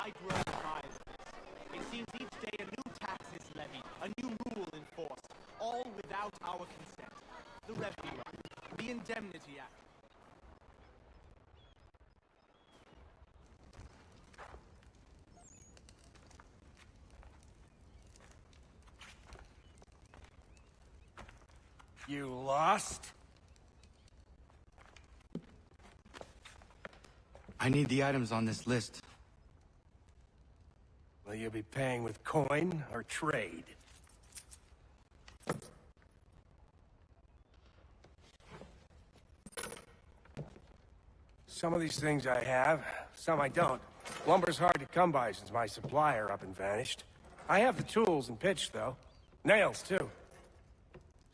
I grow tired of this. It seems each day a new tax is levied, a new rule enforced, all without our consent. The Revenue Act, the Indemnity Act. You lost? I need the items on this list. Will you be paying with coin or trade? Some of these things I have, some I don't. Lumber's hard to come by since my supplier up and vanished. I have the tools and pitch, though. Nails, too.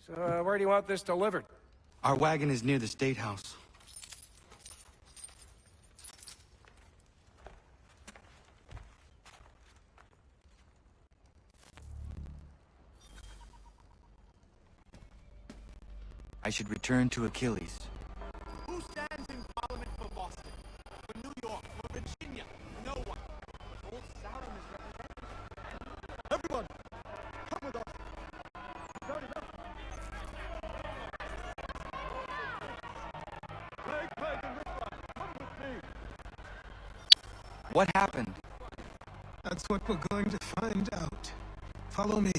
So, where do you want this delivered? Our wagon is near the State House. I should return to Achilles. Who stands in Parliament for Boston? For New York? For Virginia? No one. But old Sauron is represented. Everyone, come with us. Start it up. Plague, plague, and riffraff, come with me. What happened? That's what we're going to find out. Follow me.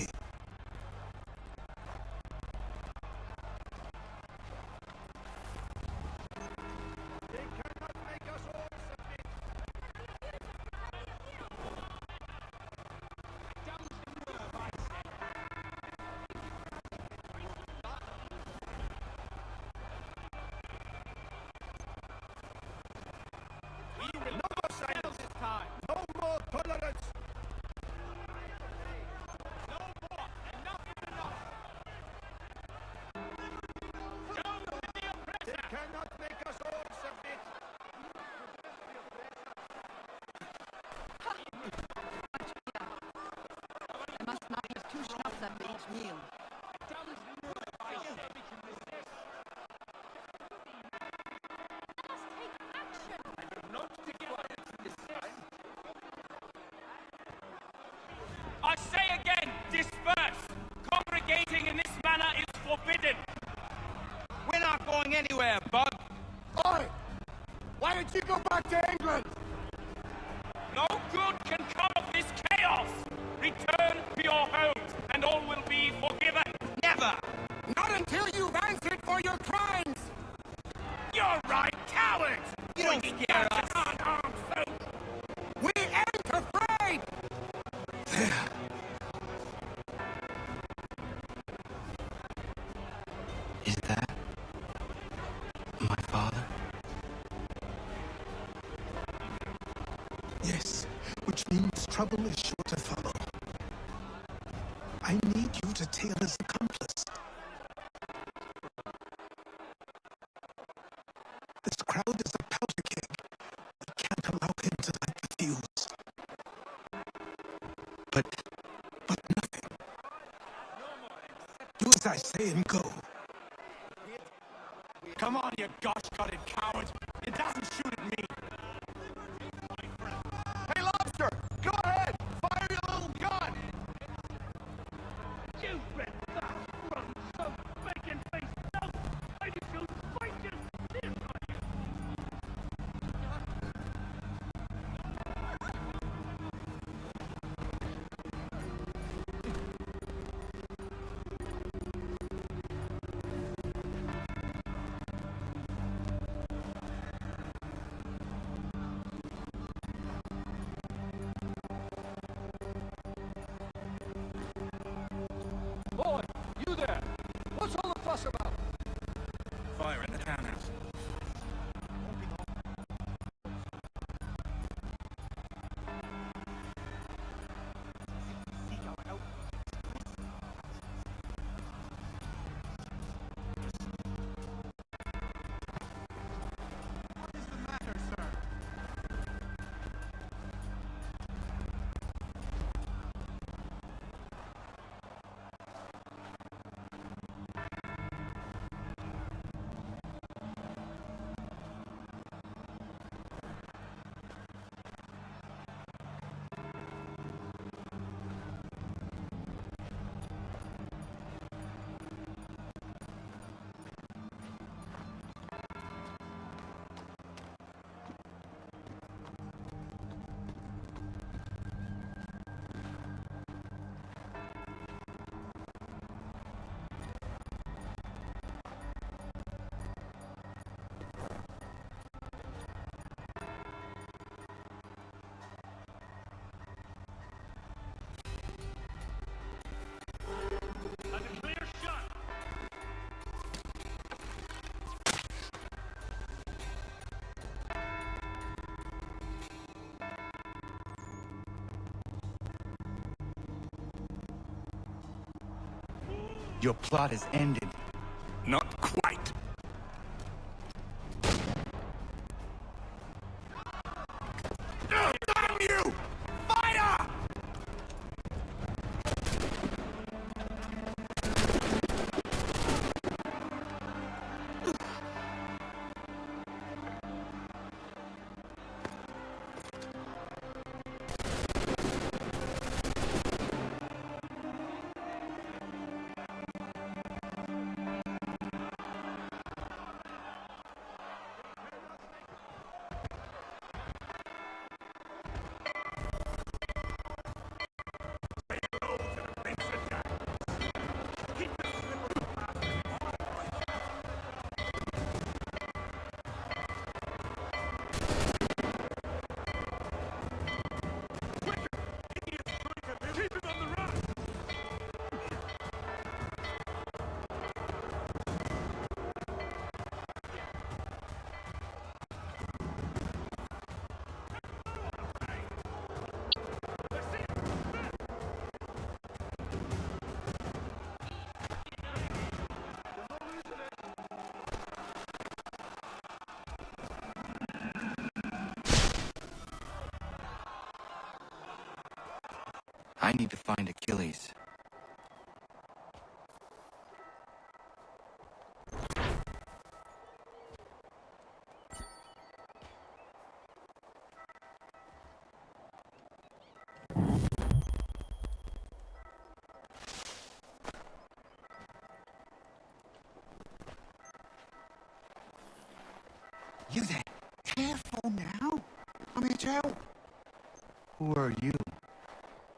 I must not have 2 schnapps after each meal. I say again, disperse! Congregating in this manner is forbidden! We're not going anywhere, Bug! Oi! Why did you go back to England? No good can come of this chaos! Return to your homes, and all will be forgiven! Never! Not until you've answered for your crimes! You're right, cowards! You don't scare us! Unarmed folk! We ain't afraid! Is that my father? Yes, which means trouble is sure to follow. I need you to tail his accomplice. This crowd is a powder keg. We can't allow him to light the fuse. But nothing. Do as I say and go. Come on, you gosh-gutted coward! It doesn't shoot at me! Hey, Lobster! Go ahead! Fire your little gun! You red fat run, so bacon-faced no! I just shoot spikes this way! Your plot is ended. Not quite. Oh, damn you! Fire! I need to find Achilles. You there? Careful now. I'm here to help. Who are you?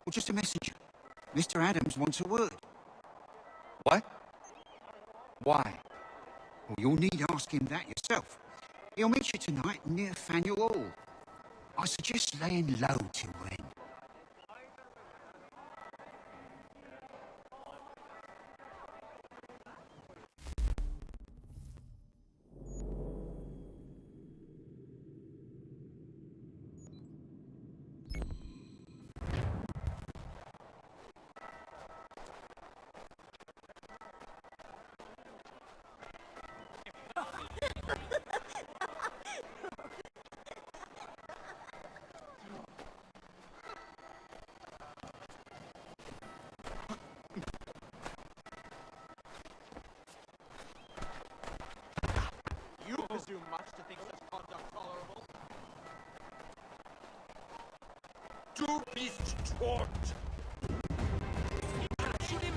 Well, just a messenger. Mr. Adams wants a word. What? Why? Well, you'll need ask him that yourself. He'll meet you tonight near Faneuil Hall. I suggest laying low till then. You presume much to think such conduct tolerable? Du bist tot! Shoot him!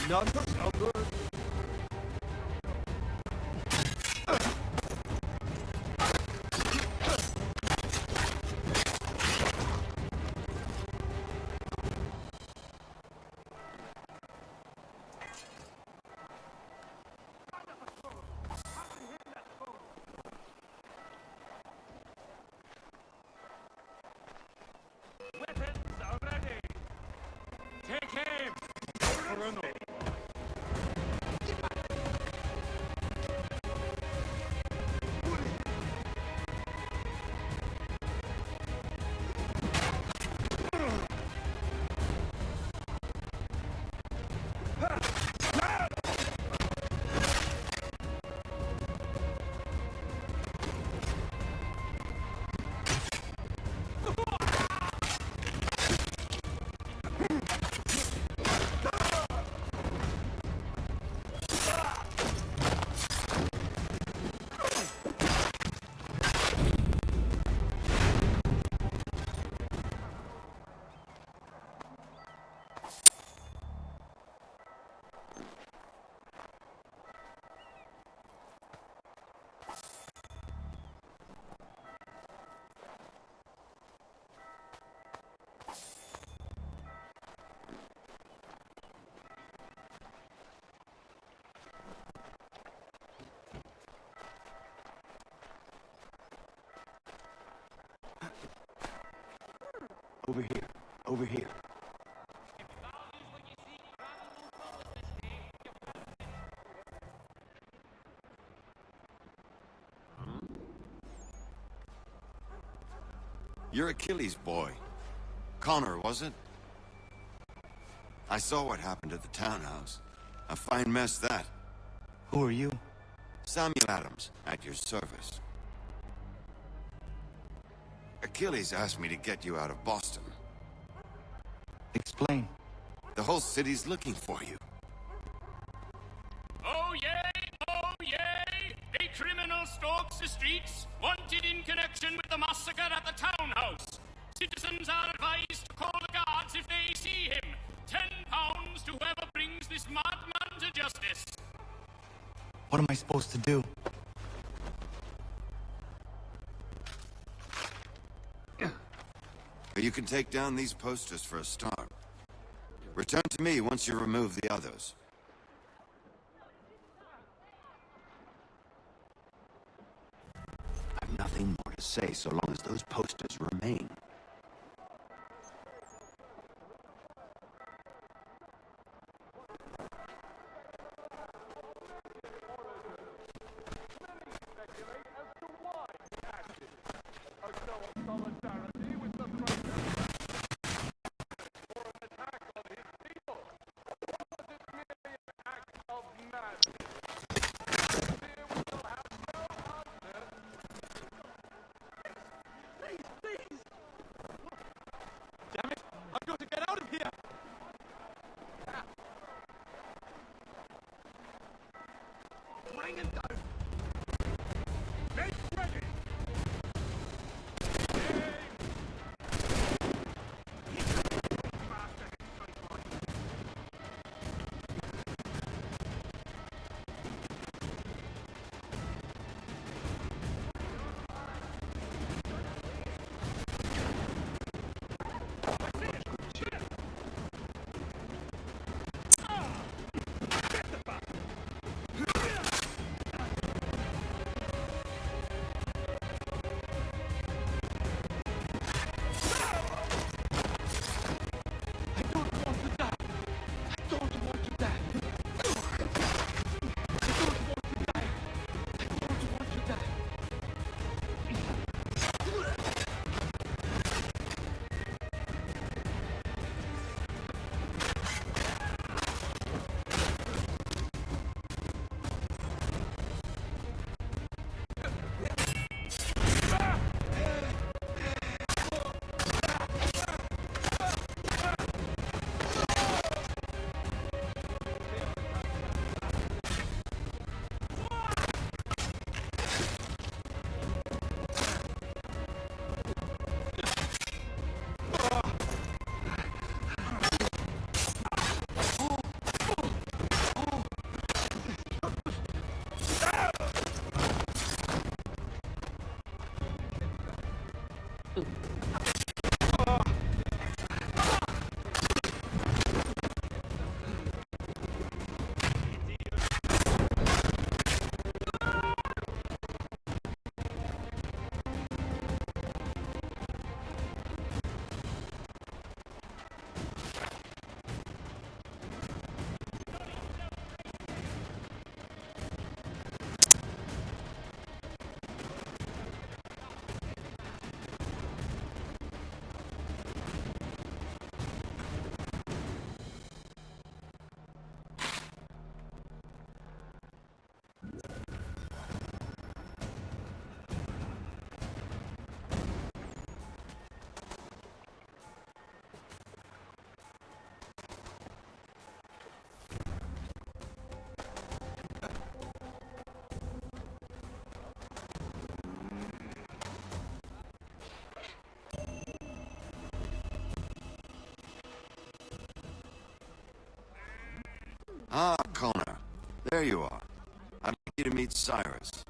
None so good. Weapons are ready. Take aim. Colonel. Over here. Over here. You're Achilles' boy. Connor, was it? I saw what happened at the townhouse. A fine mess, that. Who are you? Samuel Adams, at your service. Achilles asked me to get you out of Boston. Explain. The whole city's looking for you. Oh yay! Oh yay! A criminal stalks the streets, wanted in connection with the massacre at the townhouse. Citizens are advised to call the guards if they see him. £10 to whoever brings this madman to justice. What am I supposed to do? You can take down these posters for a start. Return to me once you remove the others. I've nothing more to say so long as those posters remain. Damn it! I've got to get out of here! Bring him down! Make ready! Ah, Connor. There you are. I'd like you to meet Cyrus.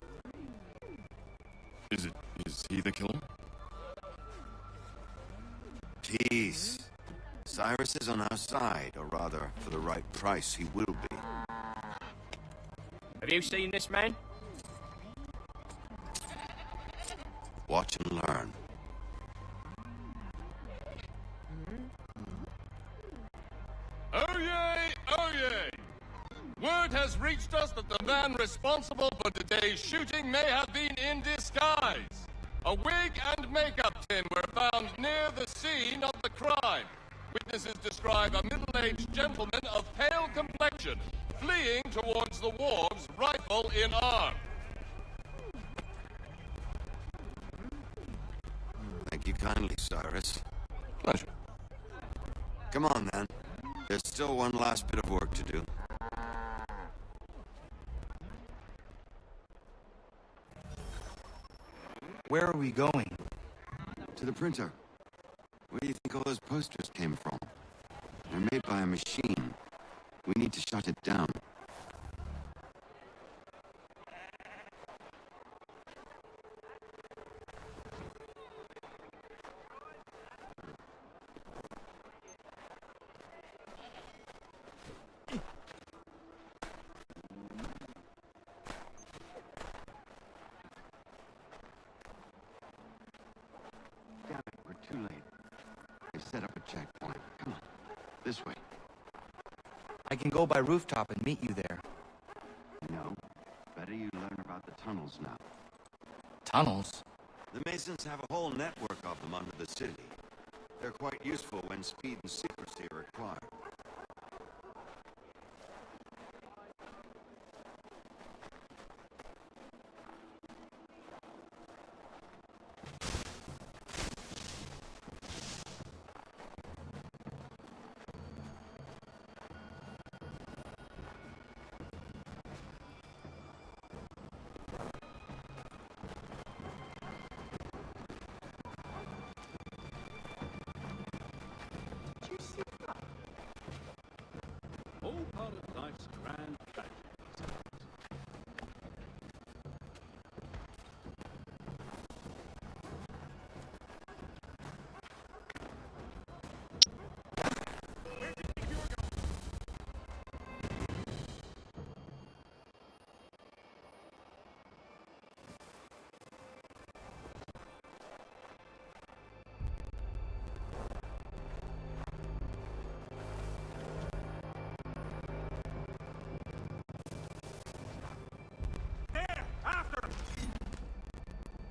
Is he the killer? Peace. Cyrus is on our side, or rather, for the right price, he will be. Have you seen this man? Watch and learn. Oh yay! Oh yay! Word has reached us that the man responsible for today's shooting may have been in disguise. A wig and makeup tin were found near the scene of the crime. Witnesses describe a middle-aged gentleman of pale complexion fleeing towards the wharves, rifle in arm. Thank you kindly, Cyrus. Pleasure. Come on, then. There's still one last bit of work to do. Where are we going? To the printer. Where do you think all those posters came from? They're made by a machine. We need to shut it down. Damn it, we're too late. They've set up a checkpoint. Come on, this way. I can go by rooftop and meet you there. No, better you learn about the tunnels now. Tunnels? The Masons have a whole network of them under the city. They're quite useful when speed and secrecy are required. All part of life's grand tragedy.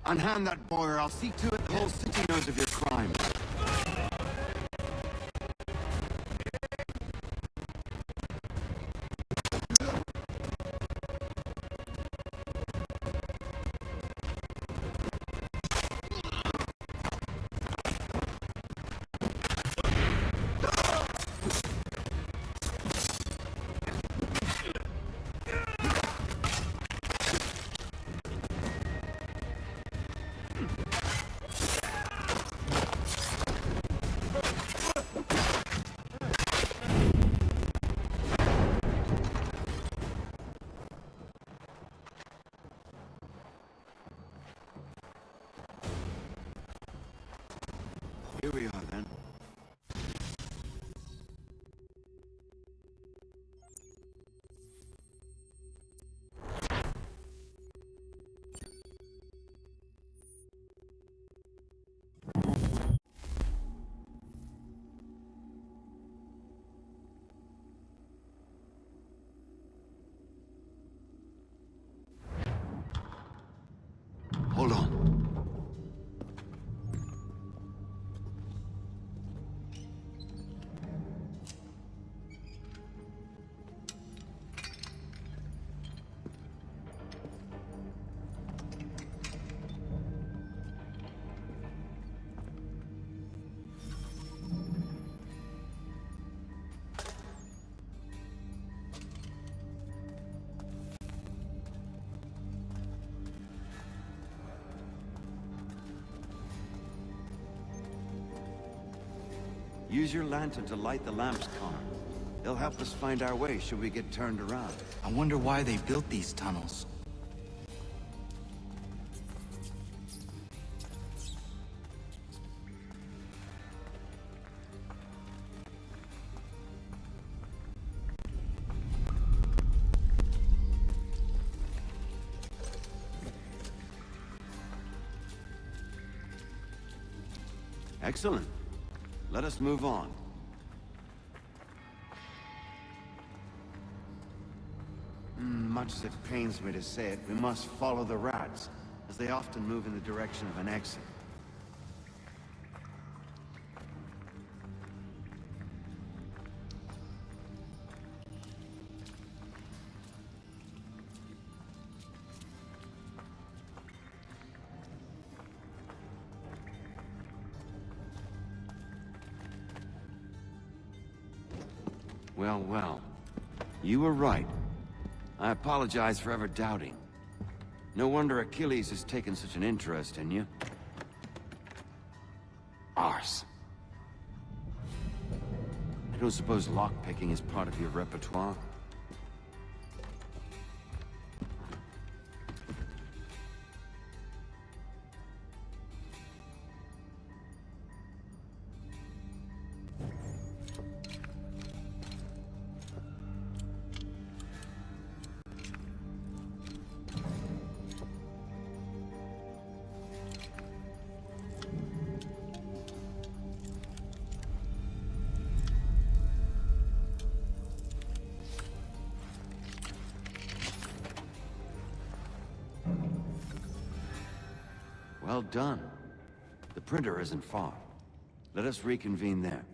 Unhand that boy, or I'll see to it the whole city knows of your crime. Here we are, then. Hold on. Use your lantern to light the lamps, Connor. They'll help us find our way should we get turned around. I wonder why they built these tunnels. Excellent. Let us move on. Much as it pains me to say it, we must follow the rats, as they often move in the direction of an exit. Well, well. You were right. I apologize for ever doubting. No wonder Achilles has taken such an interest in you. Arse. I don't suppose lockpicking is part of your repertoire? Well done. The printer isn't far. Let us reconvene there.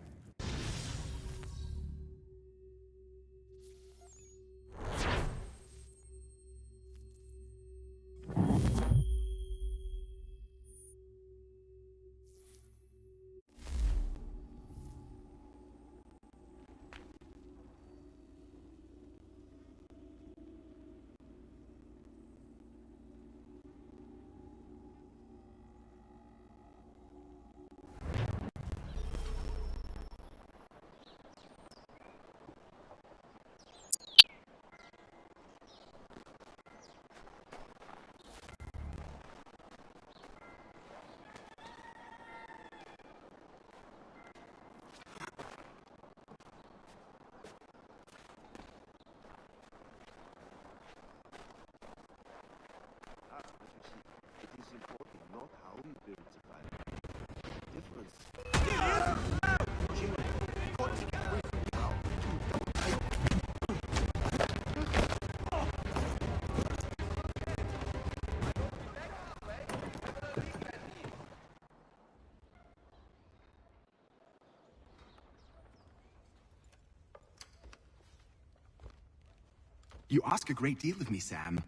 You ask a great deal of me, Sam.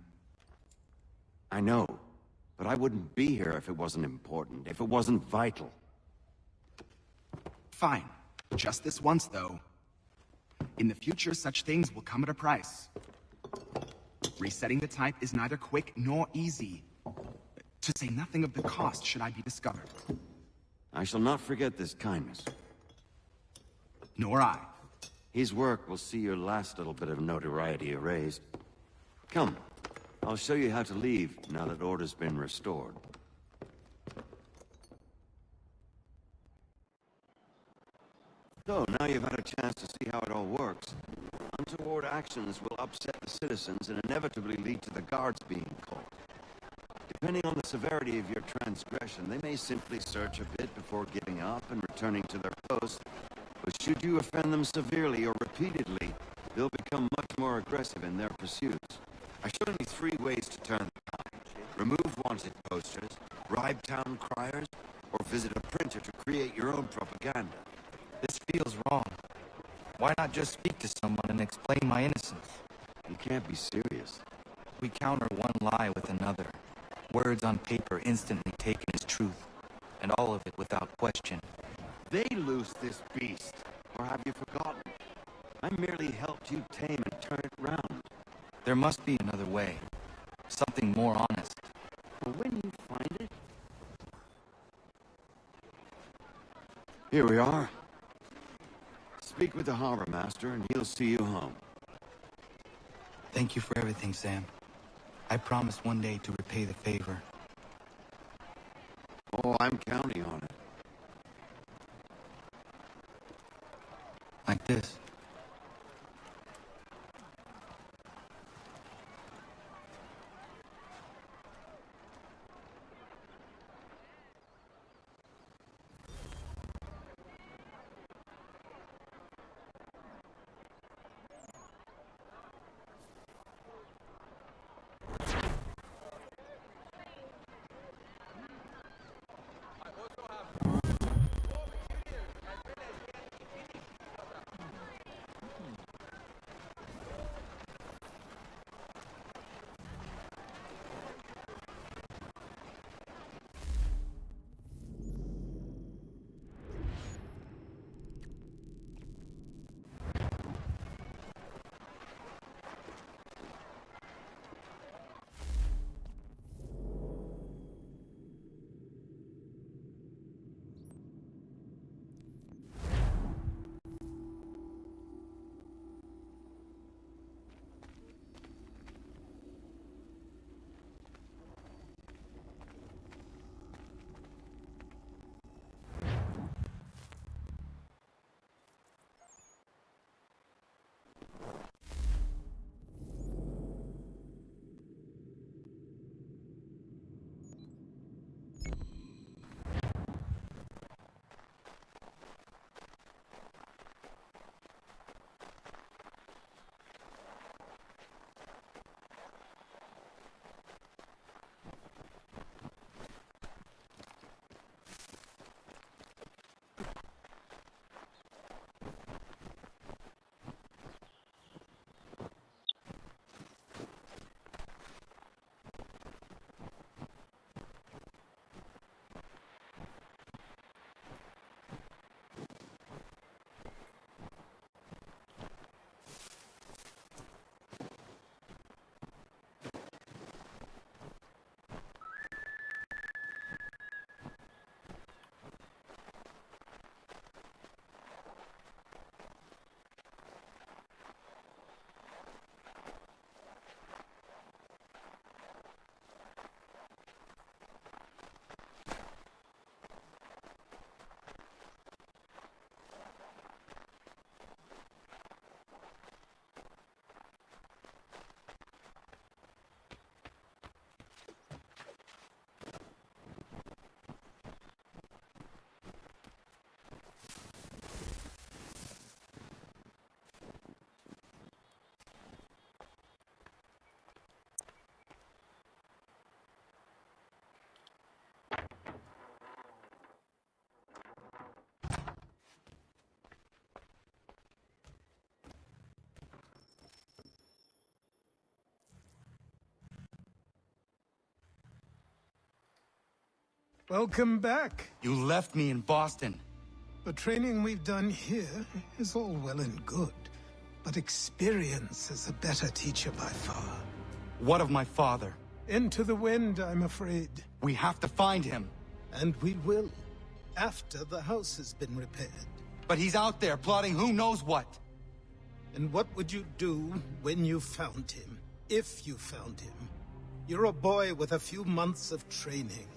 I know, but I wouldn't be here if it wasn't important, if it wasn't vital. Fine. Just this once, though. In the future, such things will come at a price. Resetting the type is neither quick nor easy. To say nothing of the cost should I be discovered. I shall not forget this kindness. Nor I. His work will see your last little bit of notoriety erased. Come, I'll show you how to leave now that order's been restored. So, now you've had a chance to see how it all works. Untoward actions will upset the citizens and inevitably lead to the guards being called. Depending on the severity of your transgression, they may simply search a bit before giving up and returning to their post. But should you offend them severely or repeatedly, they'll become much more aggressive in their pursuits. I showed only 3 ways to turn the tide. Remove wanted posters, bribe town criers, or visit a printer to create your own propaganda. This feels wrong. Why not just speak to someone and explain my innocence? You can't be serious. We counter one lie with another. Words on paper instantly taken as truth, and all of it without question. They loose this beast, or have you forgotten? I merely helped you tame and turn it round. There must be another way. Something more honest. Well, when you find it... Here we are. Speak with the harbor master, and he'll see you home. Thank you for everything, Sam. I promise one day to repay the favor. Oh, I'm counting on it. Like this. Welcome back. You left me in Boston. The training we've done here is all well and good, but experience is a better teacher by far. What of my father? Into the wind, I'm afraid. We have to find him. And we will, after the house has been repaired. But he's out there plotting who knows what. And what would you do when you found him? If you found him? You're a boy with a few months of training.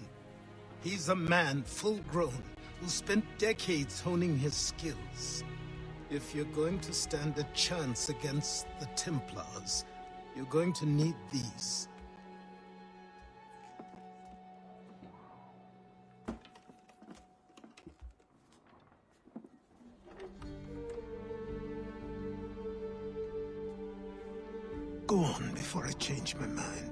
He's a man, full-grown, who spent decades honing his skills. If you're going to stand a chance against the Templars, you're going to need these. Go on before I change my mind.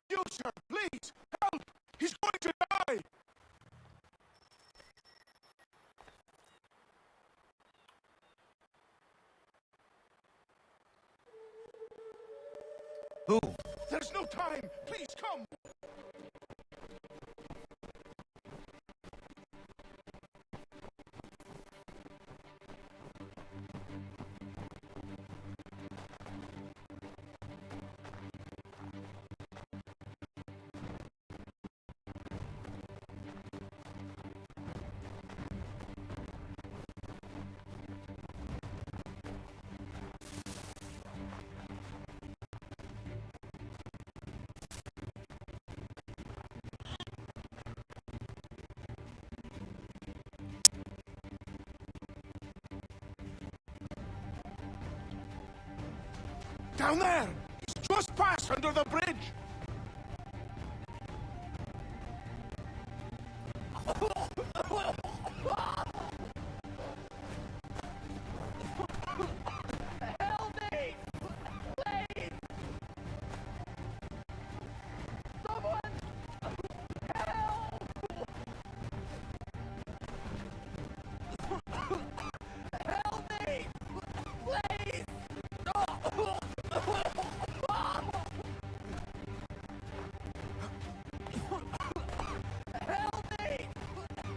You, sir, please, help! He's going to die! Who? There's no time! Please, come! Down there! He's just passed under the bridge! Help me! Please! Someone! Help! Help me! Please! Help me!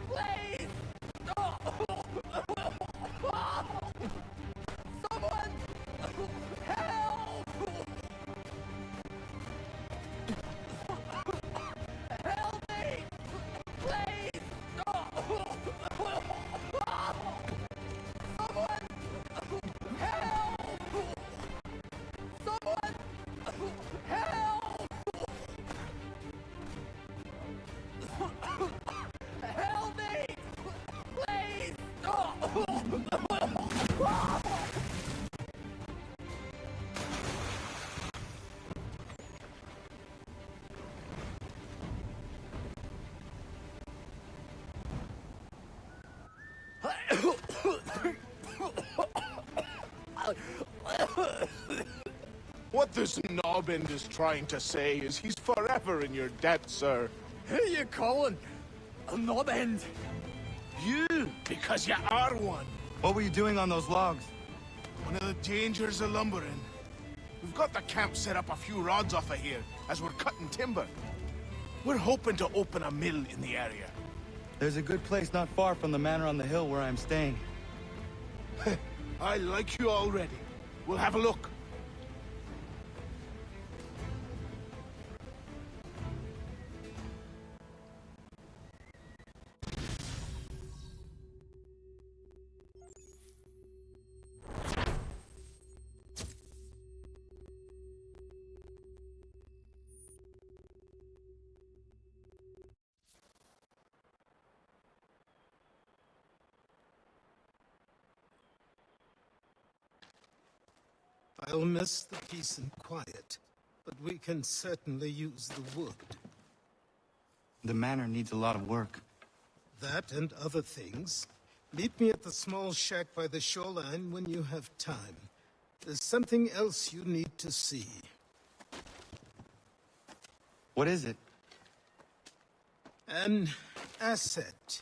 Please! Someone! Help! Help me! Please! Someone! Help! Someone! Help! Help me! Please! What this knobbend is trying to say is he's forever in your debt, sir. Who you calling? A knob end? You, because you are one. What were you doing on those logs? One of the dangers of lumbering. We've got the camp set up a few rods off of here, as we're cutting timber. We're hoping to open a mill in the area. There's a good place not far from the manor on the hill where I'm staying. I like you already. We'll have a look. I'll miss the peace and quiet, but we can certainly use the wood. The manor needs a lot of work. That and other things. Meet me at the small shack by the shoreline when you have time. There's something else you need to see. What is it? An asset.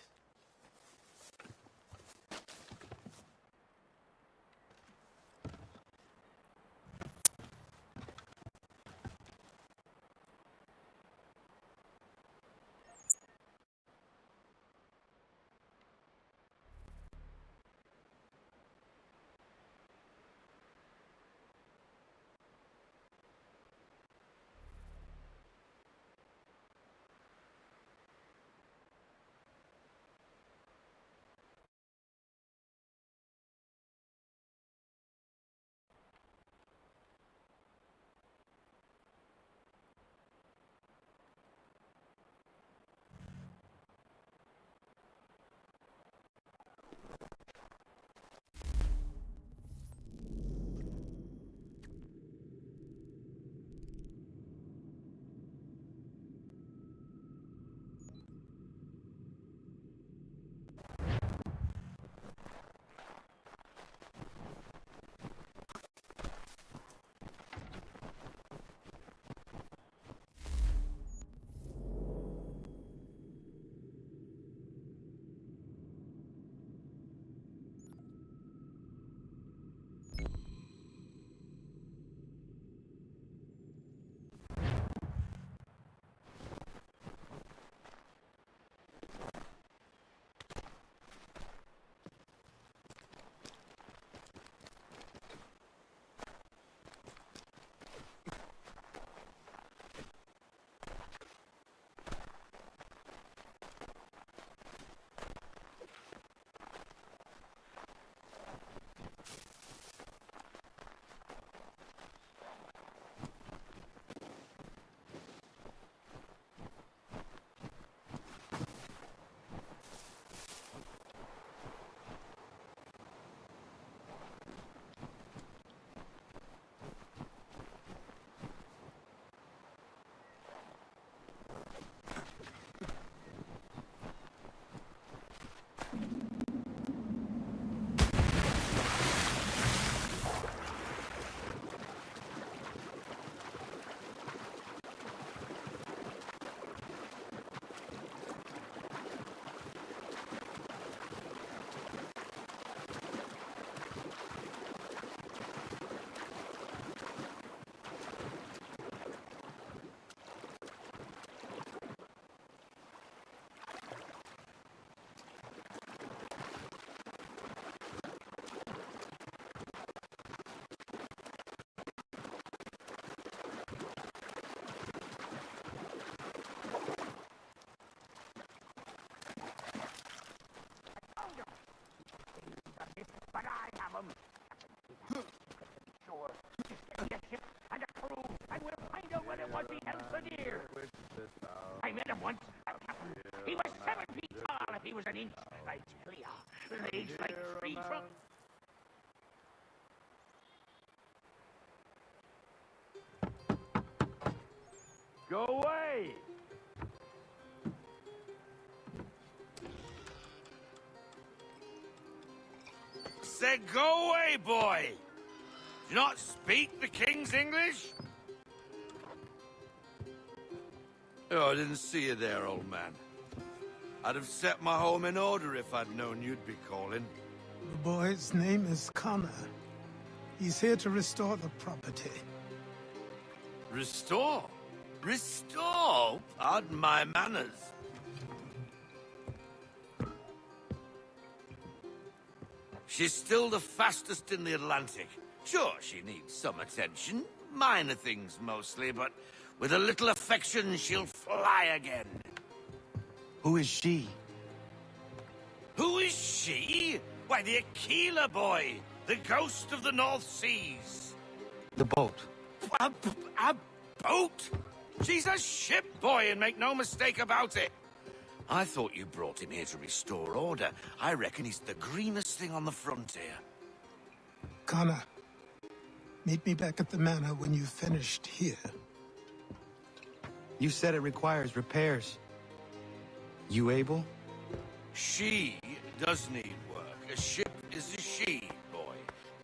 once. He was 7 feet tall if he was an inch. Legs clear, legs like free from... Go away! Said go away, boy! Do you not speak the King's English? Oh, I didn't see you there, old man. I'd have set my home in order if I'd known you'd be calling. The boy's name is Connor. He's here to restore the property. Restore? Restore? Pardon my manners. She's still the fastest in the Atlantic. Sure, she needs some attention. Minor things mostly, but with a little affection, she'll fly again. Who is she? Who is she? Why, the Aquila boy, the ghost of the North Seas. The boat. A boat? She's a ship boy, and make no mistake about it. I thought you brought him here to restore order. I reckon he's the greenest thing on the frontier. Connor, meet me back at the manor when you've finished here. You said it requires repairs. You able? She does need work. A ship is a she, boy.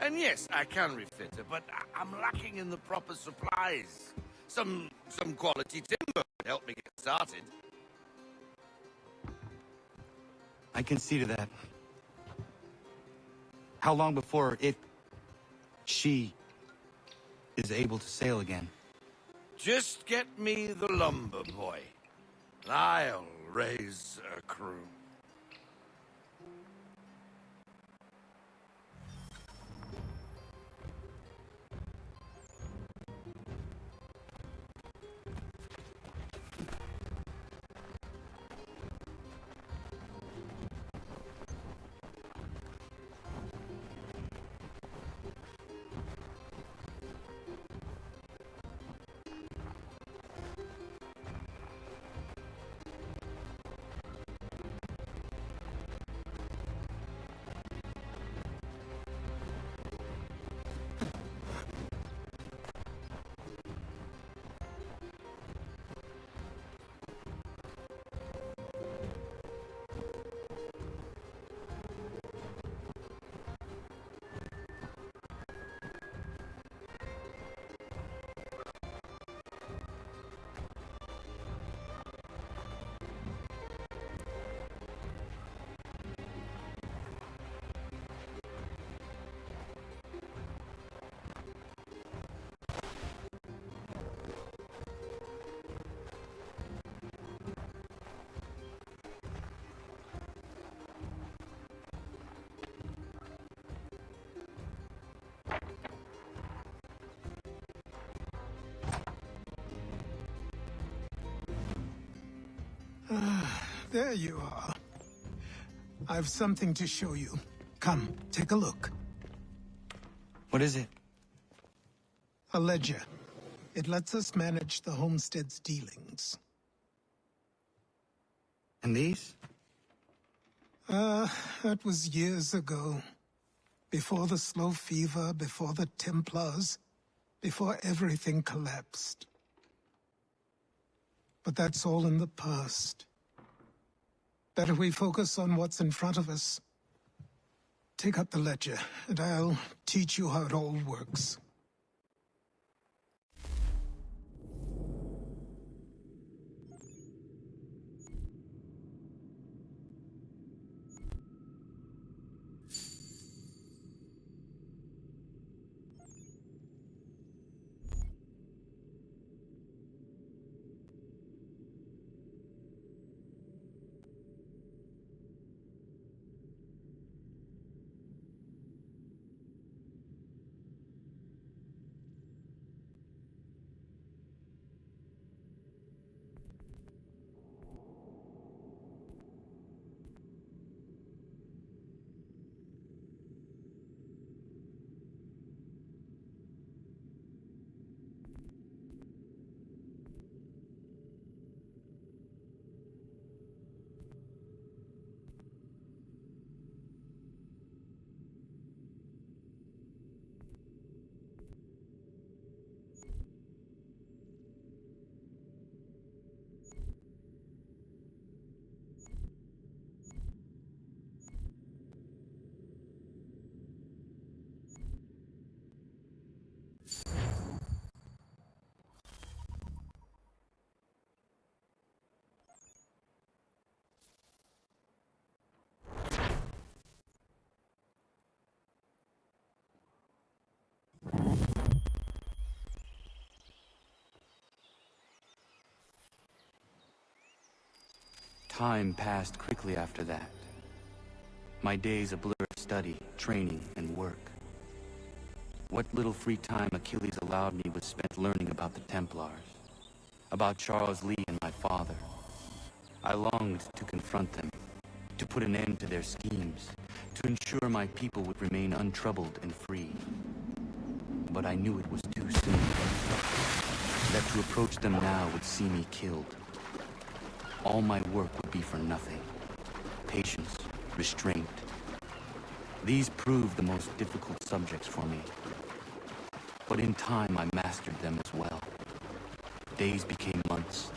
And yes, I can refit her, but I'm lacking in the proper supplies. Some quality timber would help me get started. I can see to that. How long before she is able to sail again? Just get me the lumber, boy. I'll raise a crew. There you are. I've something to show you. Come, take a look. What is it? A ledger. It lets us manage the homestead's dealings. And these? That was years ago. Before the slow fever, before the Templars, before everything collapsed. But that's all in the past. Better we focus on what's in front of us. Take up the ledger, and I'll teach you how it all works. Time passed quickly after that. My days a blur of study, training, and work. What little free time Achilles allowed me was spent learning about the Templars, about Charles Lee and my father. I longed to confront them, to put an end to their schemes, to ensure my people would remain untroubled and free. But I knew it was too soon, that to approach them now would see me killed. All my work would be for nothing. Patience, restraint. These proved the most difficult subjects for me. But in time I mastered them as well. Days became months,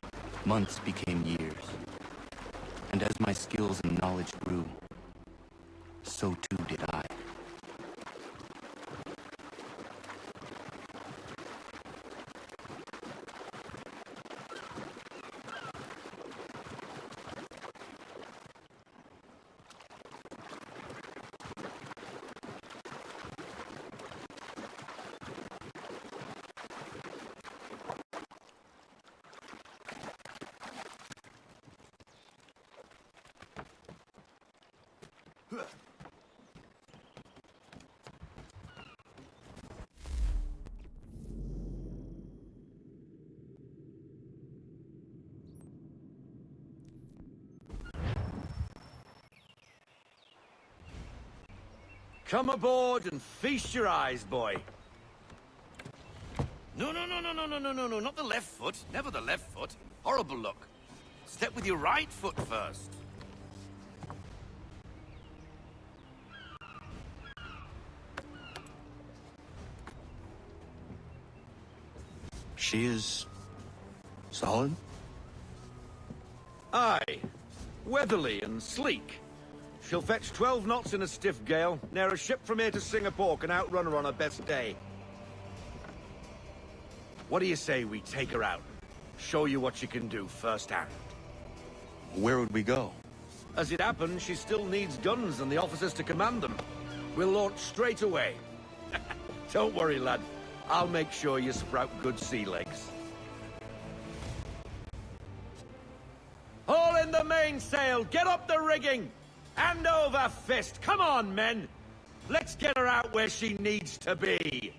months became years. And as my skills and knowledge grew, so too did I. Come aboard and feast your eyes, boy. No, not the left foot. Never the left foot. Horrible look. Step with your right foot first. She is solid? Aye. Weatherly and sleek. She'll fetch 12 knots in a stiff gale, near a ship from here to Singapore can outrun her on her best day. What do you say we take her out? Show you what she can do firsthand. Where would we go? As it happens, she still needs guns and the officers to command them. We'll launch straight away. Don't worry, lad. I'll make sure you sprout good sea legs. Haul in the mainsail! Get up the rigging! Hand over fist! Come on, men! Let's get her out where she needs to be!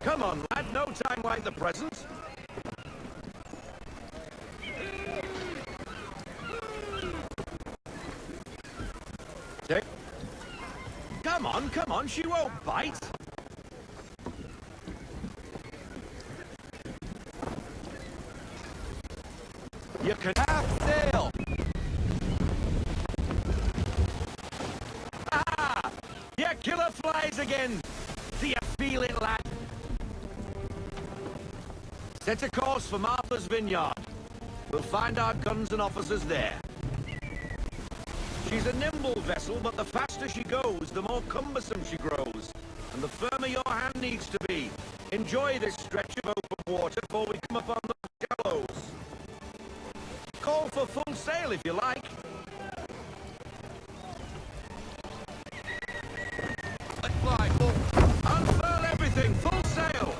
Come on, lad, no time like the present. Take. Come on, she won't bite. You can half sail. Ah! Yeah, killer flies again. Do you feel it, lad? Set a course for Martha's Vineyard. We'll find our guns and officers there. She's a nimble vessel, but the faster she goes, the more cumbersome she grows. And the firmer your hand needs to be. Enjoy this stretch of open water before we come upon those shallows. Call for full sail if you like. Let fly, full. Unfurl everything, full sail.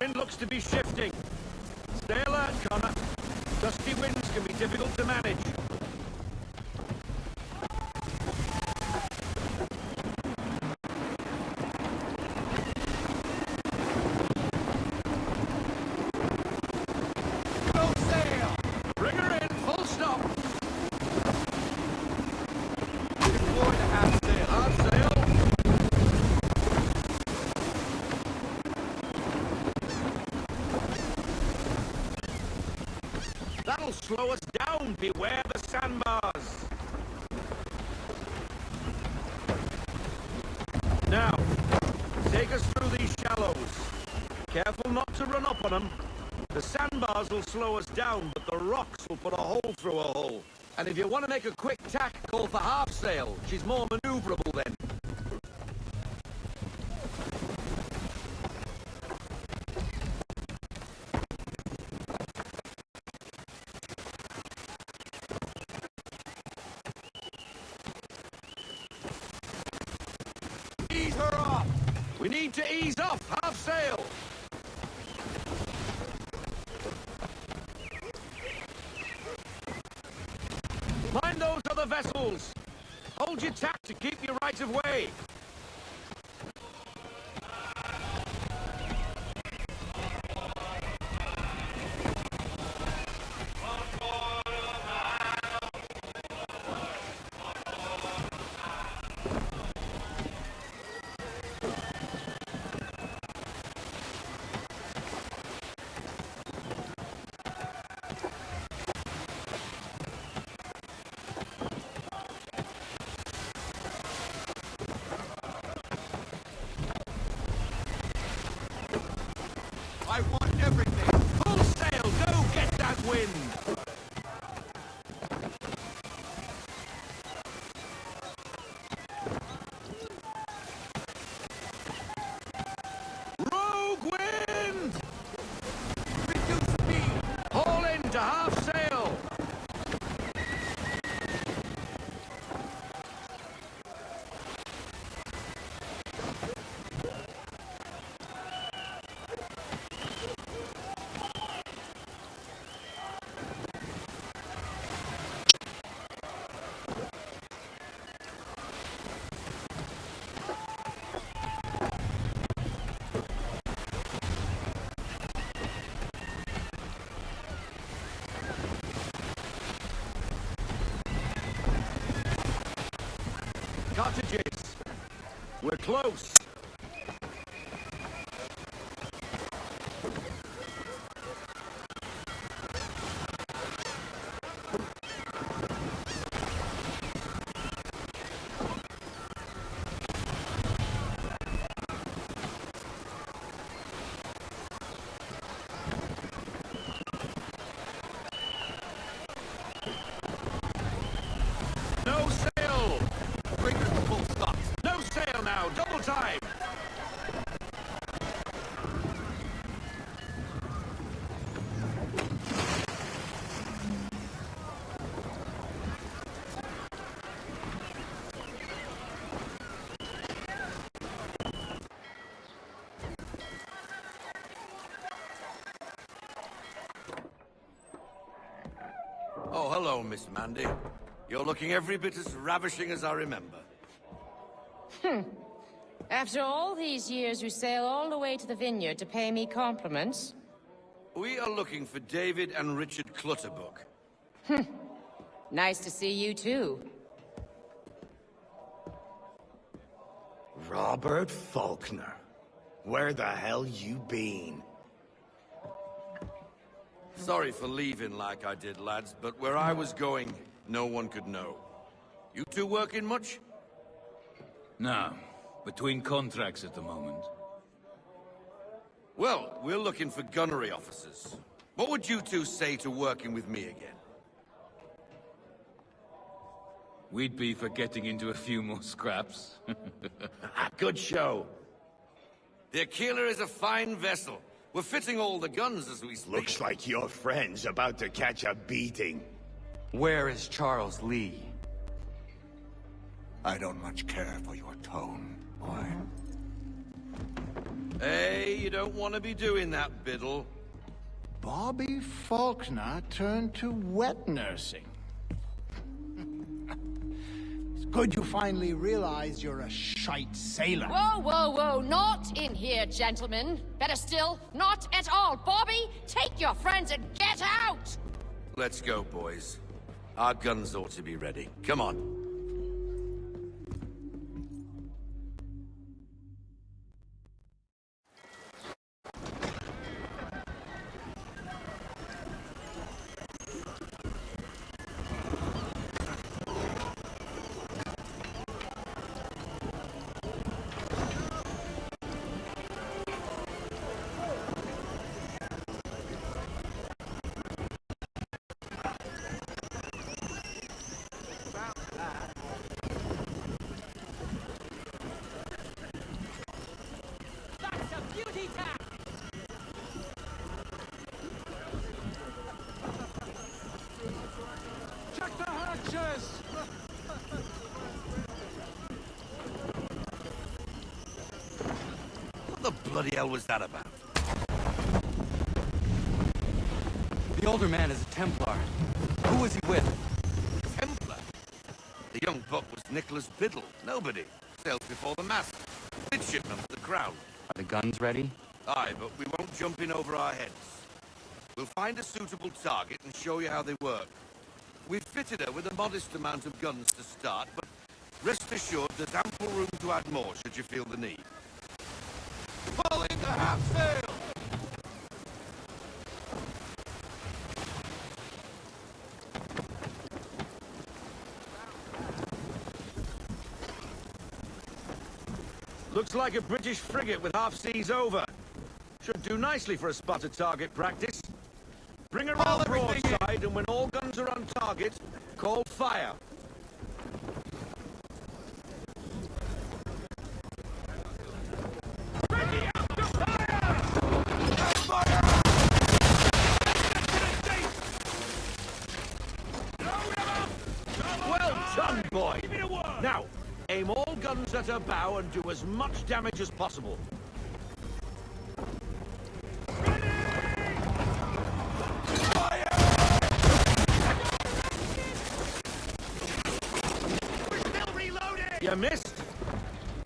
Wind looks to be shifting. Stay alert, Connor. Gusty winds can be difficult to manage. Go sail! Bring her in, full stop. Deploy the half sail. Half sail. slow us down. Beware the sandbars. Now, take us through these shallows. Careful not to run up on them. The sandbars will slow us down, but the rocks will put a hole through a hole. And if you want to make a quick tack, call for half sail. She's more maneuverable then. Ease her off! We need to ease off, half sail! Mind those other vessels! Hold your tack to keep your right of way! I want everything! Full sail! Go get that wind! Rogue wind! Reduce speed! Haul in to half sail! Cottages! We're close! No sail! Bring her to full stop. No sail now! Double time! Oh, hello, Miss Mandy. You're looking every bit as ravishing as I remember. After all these years, you sail all the way to the vineyard to pay me compliments? We are looking for David and Richard Clutterbuck. Nice to see you, too. Robert Faulkner. Where the hell you been? Sorry for leaving like I did, lads, but where I was going, no one could know. You two working much? No. Between contracts at the moment. Well, we're looking for gunnery officers. What would you two say to working with me again? We'd be for getting into a few more scraps. Good show. The Aquila is a fine vessel. We're fitting all the guns as we speak. Looks like your friend's about to catch a beating. Where is Charles Lee? I don't much care for your tone, boy. Hey, you don't want to be doing that, Biddle. Bobby Faulkner turned to wet nursing. It's good you finally realize you're a shite sailor. Whoa, whoa, whoa, not in here, gentlemen. Better still, not at all. Bobby, take your friends and get out! Let's go, boys. Our guns ought to be ready. Come on. bloody hell was that about? The older man is a Templar. Who was he with? Templar? The young buck was Nicholas Biddle. Nobody. Sailed before the mast. Midshipman of the Crown. Are the guns ready? Aye, but we won't jump in over our heads. We'll find a suitable target and show you how they work. We've fitted her with a modest amount of guns to start, but rest assured there's ample room to add more should you feel the need. Pull in the half sail! Looks like a British frigate with half seas over. Should do nicely for a spotted target practice. Bring her around broadside, and when all guns are on target, call fire. Well done, boy! Now, aim all guns at her bow and do as much damage as possible. You missed.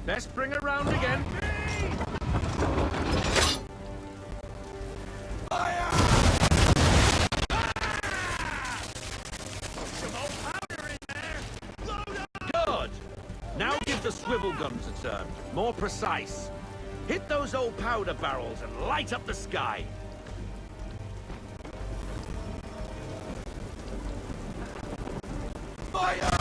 Best bring her round again. Good. Now give the swivel guns a turn. More precise. Hit those old powder barrels and light up the sky. Fire!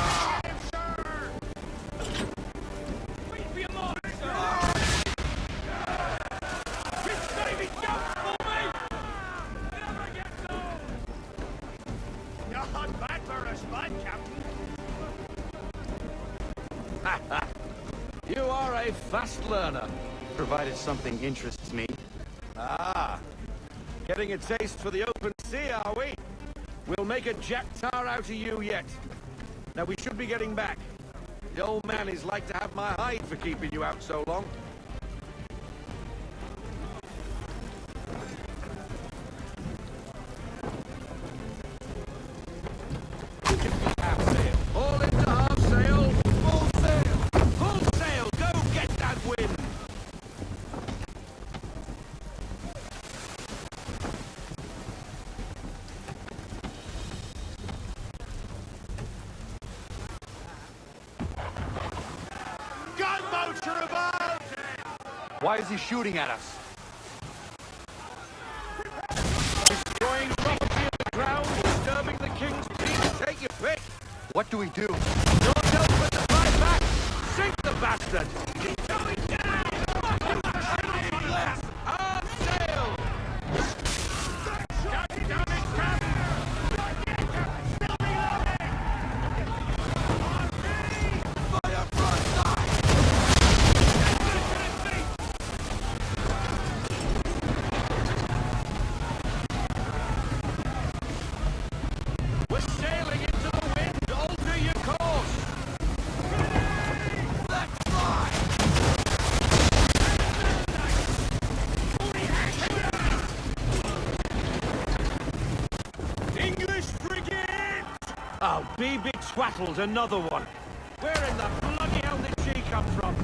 You are a fast learner. Provided something interests me. Ah, getting a taste for the open sea, are we? We'll make a jack tar out of you yet. Now we should be getting back. The old man is like to have my hide for keeping you out so long. All into half sail. Full sail. Full sail. Go get that wind. Gunboats are about! Why is he shooting at us? Destroying property of the ground, disturbing the king's peace. Take your pick. What do we do? Not help but to fight back. Sink the bastard. Keep going down. On sail. We're sailing into the wind. Alter your course. Let's fly. English frigate! Oh, be twaddled, another one. Where in the bloody hell did she come from?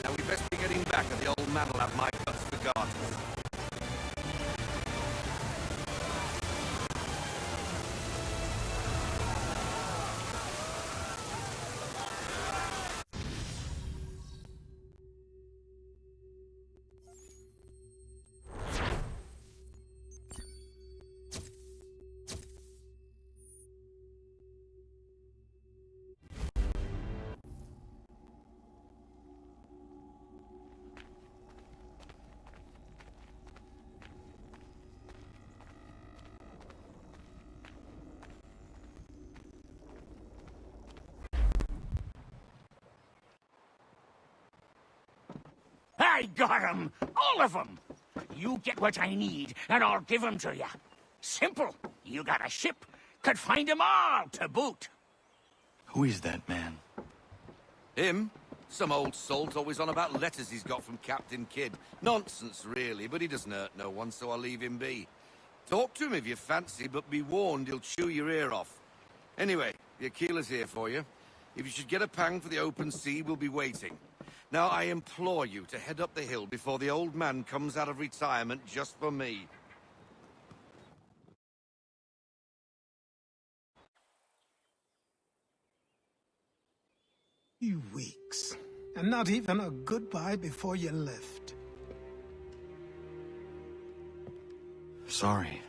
Now we best be getting back, or the old man will have my guts regardless. I got 'em! All of 'em! You get what I need, and I'll give 'em to you. Simple. You got a ship, could find 'em all to boot. Who is that man? Him? Some old salt always on about letters he's got from Captain Kidd. Nonsense, really, but he doesn't hurt no one, so I'll leave him be. Talk to him if you fancy, but be warned he'll chew your ear off. Anyway, the Aquila's here for you. If you should get a pang for the open sea, we'll be waiting. Now, I implore you to head up the hill before the old man comes out of retirement just for me. You weeks. And not even a goodbye before you left. Sorry.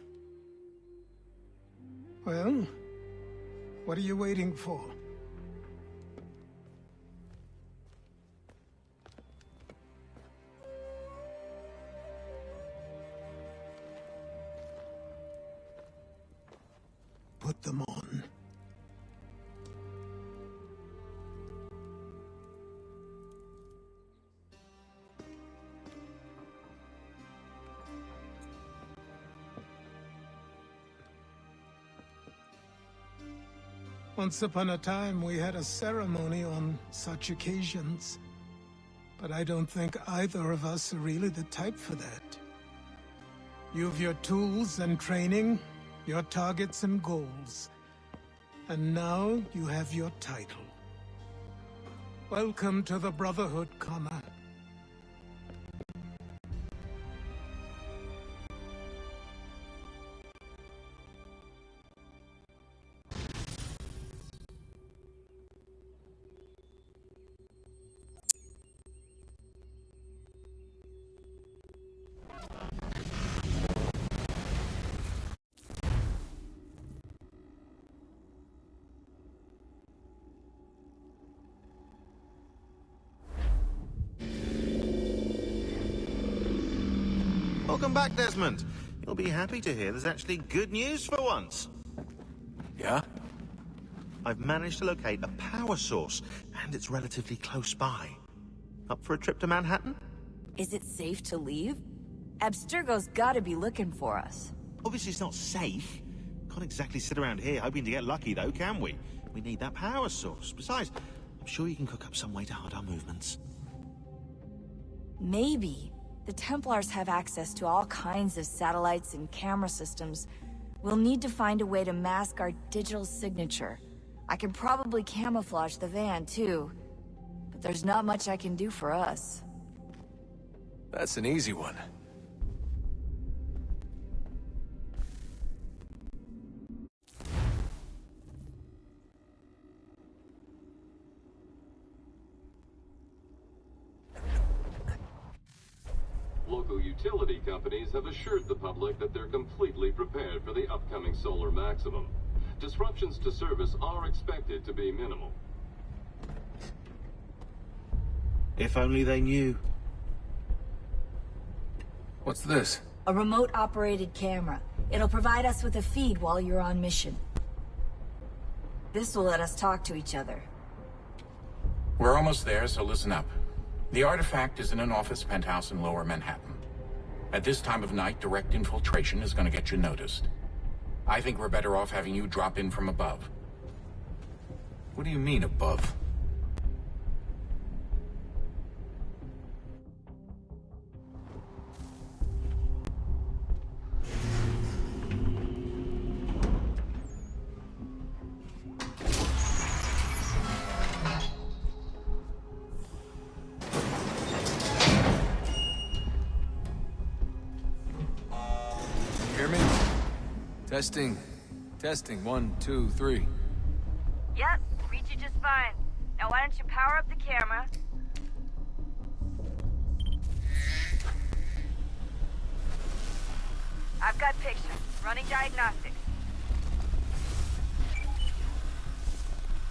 Well, what are you waiting for? Put them on. Once upon a time, we had a ceremony on such occasions. But I don't think either of us are really the type for that. You've your tools and training, your targets and goals. And now you have your title. Welcome to the Brotherhood, Connor. Welcome back, Desmond. You'll be happy to hear there's actually good news for once. Yeah? I've managed to locate a power source, and it's relatively close by. Up for a trip to Manhattan? Is it safe to leave? Abstergo's gotta be looking for us. Obviously it's not safe. Can't exactly sit around here hoping to get lucky, though, can we? We need that power source. Besides, I'm sure you can cook up some way to hide our movements. Maybe. The Templars have access to all kinds of satellites and camera systems. We'll need to find a way to mask our digital signature. I can probably camouflage the van, too. But there's not much I can do for us. That's an easy one. Local utility companies have assured the public that they're completely prepared for the upcoming solar maximum. Disruptions to service are expected to be minimal. If only they knew. What's this? A remote-operated camera. It'll provide us with a feed while you're on mission. This will let us talk to each other. We're almost there, so listen up. The artifact is in an office penthouse in Lower Manhattan. At this time of night, direct infiltration is going to get you noticed. I think we're better off having you drop in from above. What do you mean, above? Testing. Testing. 1, 2, 3. Yep, reach you just fine. Now why don't you power up the camera? I've got pictures. Running diagnostics.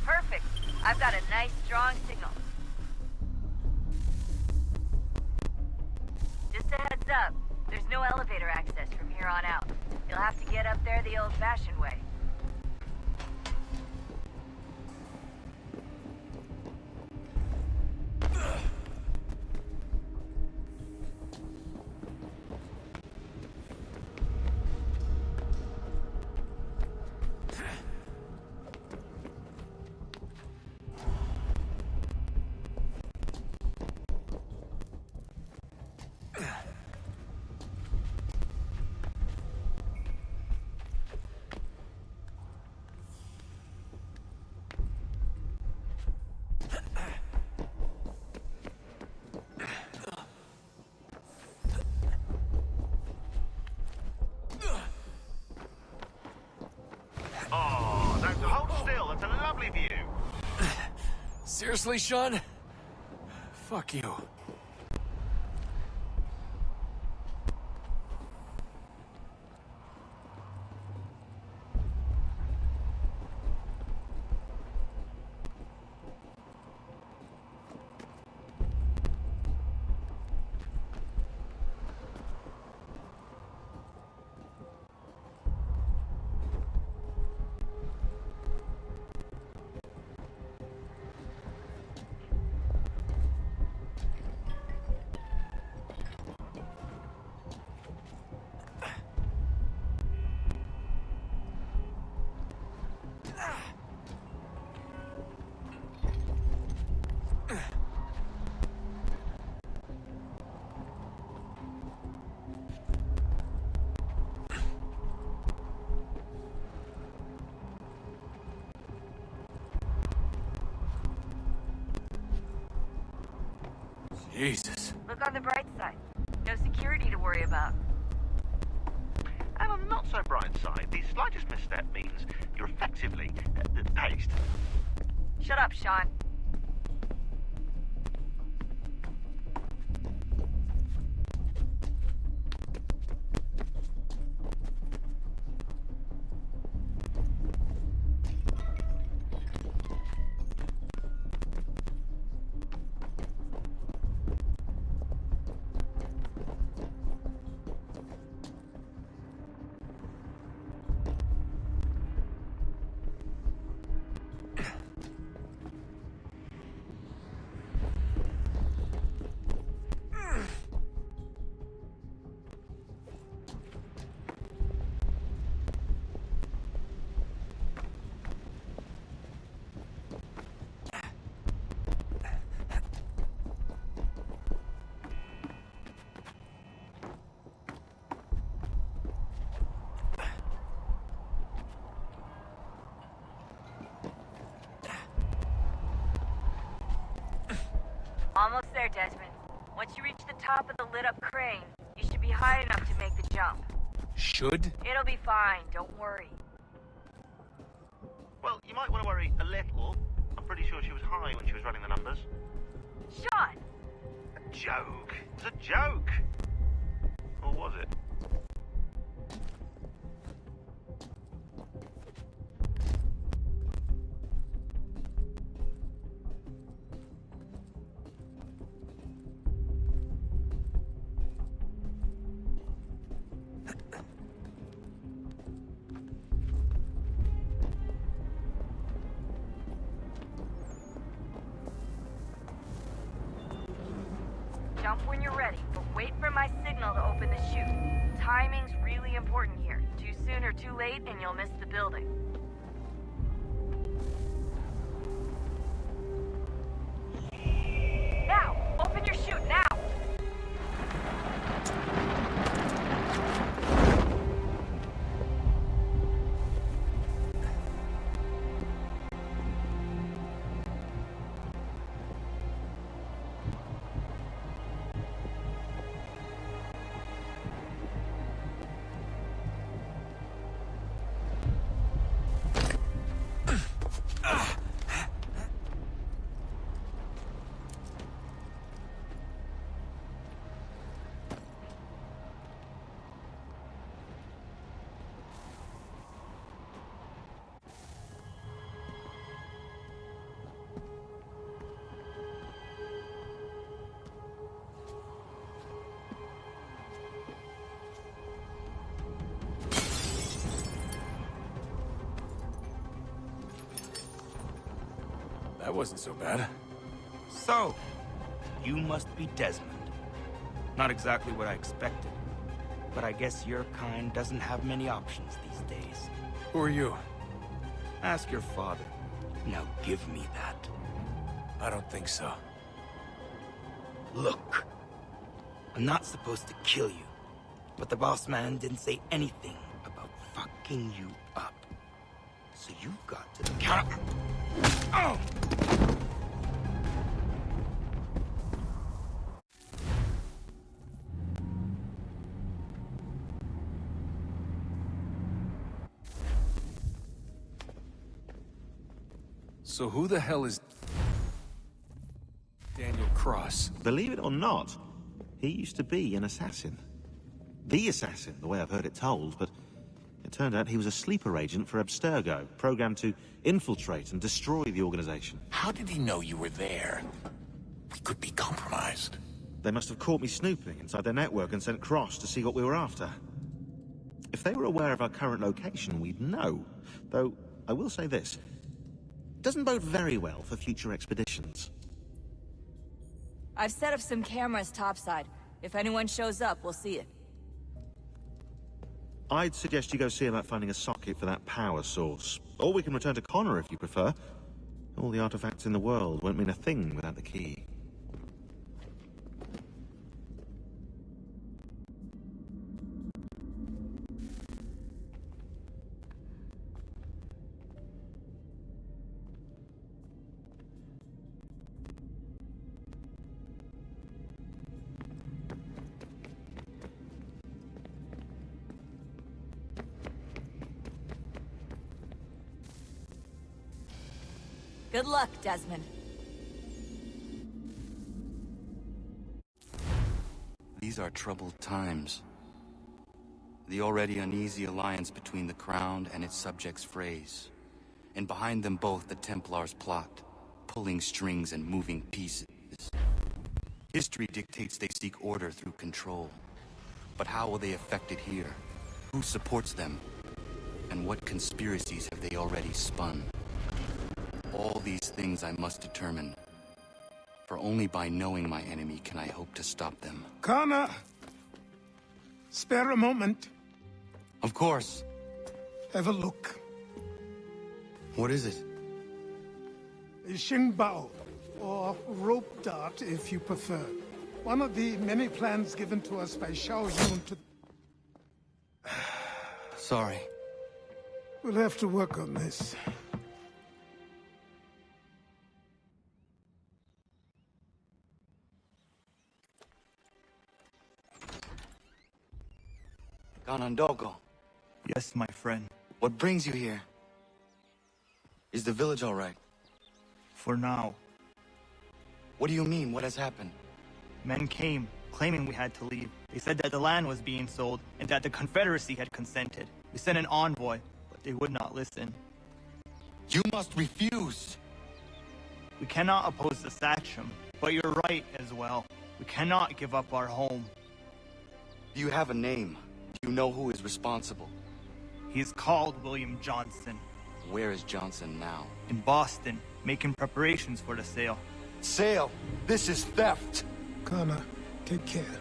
Perfect. I've got a nice, strong signal. Just a heads up, there's no elevator access from here on out. You'll have to get up there the old-fashioned way. Oh, don't hold still. That's a lovely view. Seriously, Sean? Fuck you. Jesus. Look on the bright side. No security to worry about. And on the not so bright side, the slightest misstep means you're effectively paced. Shut up, Sean. Almost there, Desmond. Once you reach the top of the lit-up crane, you should be high enough to make the jump. Should? It'll be fine, don't worry. Well, you might want to worry a little. I'm pretty sure she was high when she was running the numbers. Sean! A joke. It's a joke. Or was it? Jump when you're ready, but wait for my signal to open the chute. Timing's really important here. Too soon or too late, and you'll miss the building. Now! Open your chute, now! That wasn't so bad. So, you must be Desmond. Not exactly what I expected. But I guess your kind doesn't have many options these days. Who are you? Ask your father. Now give me that. I don't think so. Look. I'm not supposed to kill you. But the boss man didn't say anything about fucking you up. So you've got to count. Oh! So who the hell is Daniel Cross? Believe it or not, he used to be an assassin. The assassin, the way I've heard it told, but it turned out he was a sleeper agent for Abstergo, programmed to infiltrate and destroy the organization. How did he know you were there? We could be compromised. They must have caught me snooping inside their network and sent Cross to see what we were after. If they were aware of our current location, we'd know. Though, I will say this. It doesn't bode very well for future expeditions. I've set up some cameras topside. If anyone shows up, we'll see it. I'd suggest you go see about finding a socket for that power source. Or we can return to Connor if you prefer. All the artifacts in the world won't mean a thing without the key. Good luck, Desmond. These are troubled times. The already uneasy alliance between the Crown and its subjects frays. And behind them both the Templars plot, pulling strings and moving pieces. History dictates they seek order through control. But how will they affect it here? Who supports them? And what conspiracies have they already spun? All these things I must determine. For only by knowing my enemy can I hope to stop them. Connor! Spare a moment. Of course. Have a look. What is it? A Xingbao, or rope dart if you prefer. One of the many plans given to us by Xiao Yun to... Sorry. We'll have to work on this. Ganondogo. Yes, my friend. What brings you here? Is the village all right? For now. What do you mean? What has happened? Men came, claiming we had to leave. They said that the land was being sold, and that the Confederacy had consented. We sent an envoy, but they would not listen. You must refuse! We cannot oppose the Sachem, but you're right as well. We cannot give up our home. Do you have a name? Do you know who is responsible? He is called William Johnson. Where is Johnson now? In Boston, making preparations for the sale. Sale? This is theft! Connor, take care.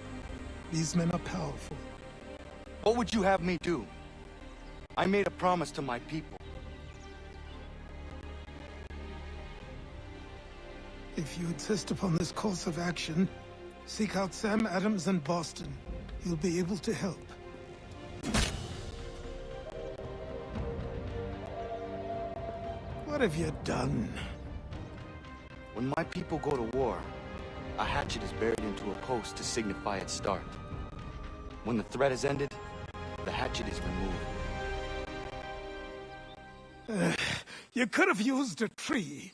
These men are powerful. What would you have me do? I made a promise to my people. If you insist upon this course of action, seek out Sam Adams in Boston. He'll be able to help. What have you done? When my people go to war, a hatchet is buried into a post to signify its start. When the threat is ended, the hatchet is removed. You could have used a tree.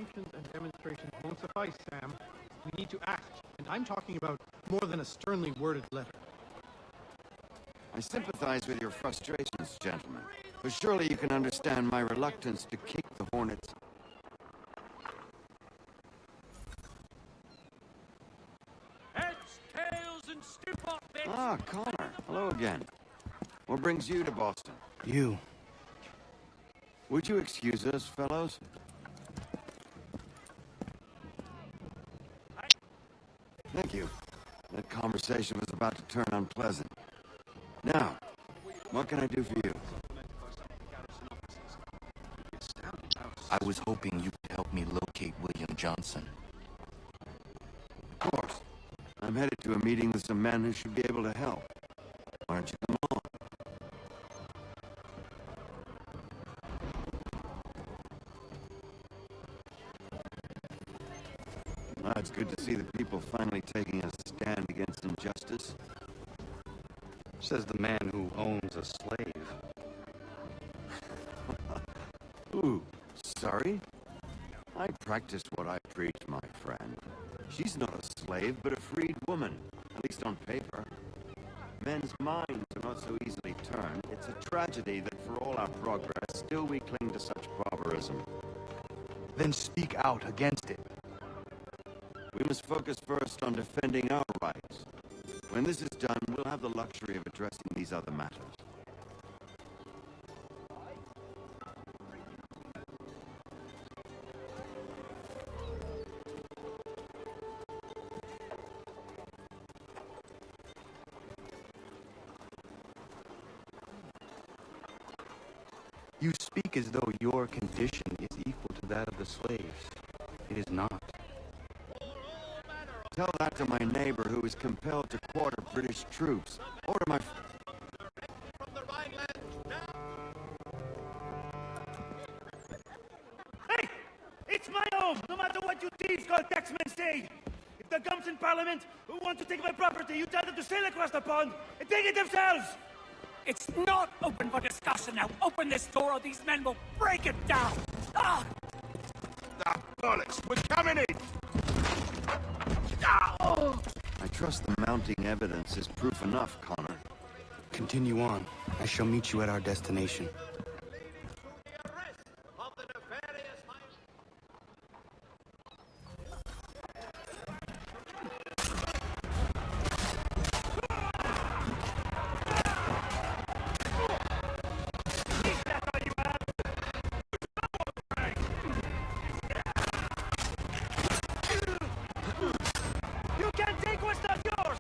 sanctions and demonstrations won't suffice, Sam. We need to act, and I'm talking about more than a sternly worded letter. I sympathize with your frustrations, gentlemen, but surely you can understand my reluctance to kick the Hornets. Heads, tails, and stoop up, bitch! Ah, Connor. Hello again. What brings you to Boston? You. Would you excuse us, fellows? Thank you. That conversation was about to turn unpleasant. Now, what can I do for you? I was hoping you could help me locate William Johnson. Of course. I'm headed to a meeting with some men who should be able to help. Why don't you come along? Well, it's good to see the people finally taking a stand against injustice. Says the man who owns a slave. Ooh, sorry? I practice what I preach, my friend. She's not a slave, but a freed woman, at least on paper. Men's minds are not so easily turned. It's a tragedy that for all our progress, still we cling to such barbarism. Then speak out against it. We must focus first on defending our rights. When this is done, we'll have the luxury of addressing these other matters. You speak as though your condition is equal to that of the slaves. It is not. Tell that to my neighbor who is compelled to quarter British troops. Or to my... Hey! It's my home, no matter what you thieves called taxmen say! If the gums in Parliament who want to take my property, you tell them to sail across the pond and take it themselves! It's not open for discussion now! Open this door or these men will break it down! Ah! The bullets! We're coming in! I trust the mounting evidence is proof enough, Connor. Continue on. I shall meet you at our destination. You can't take what's not yours!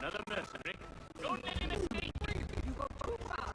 Another mercenary. Don't let him escape! You go too far!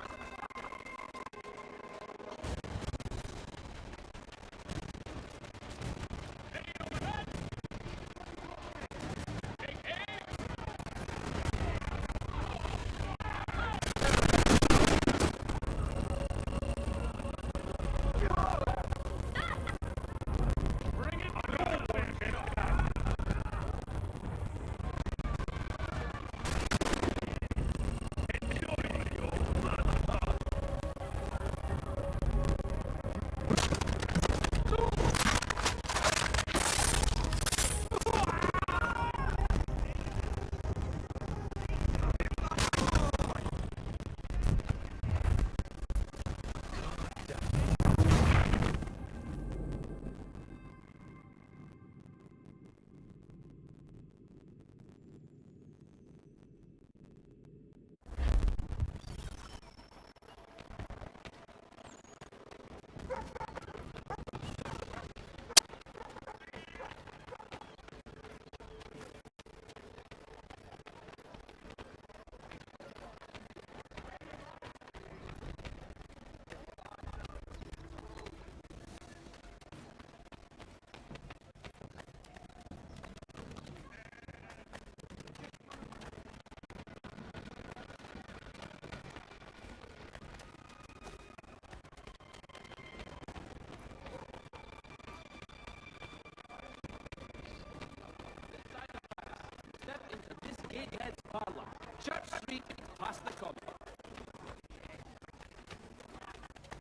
Gatehead's parlor. Church Street, past the common.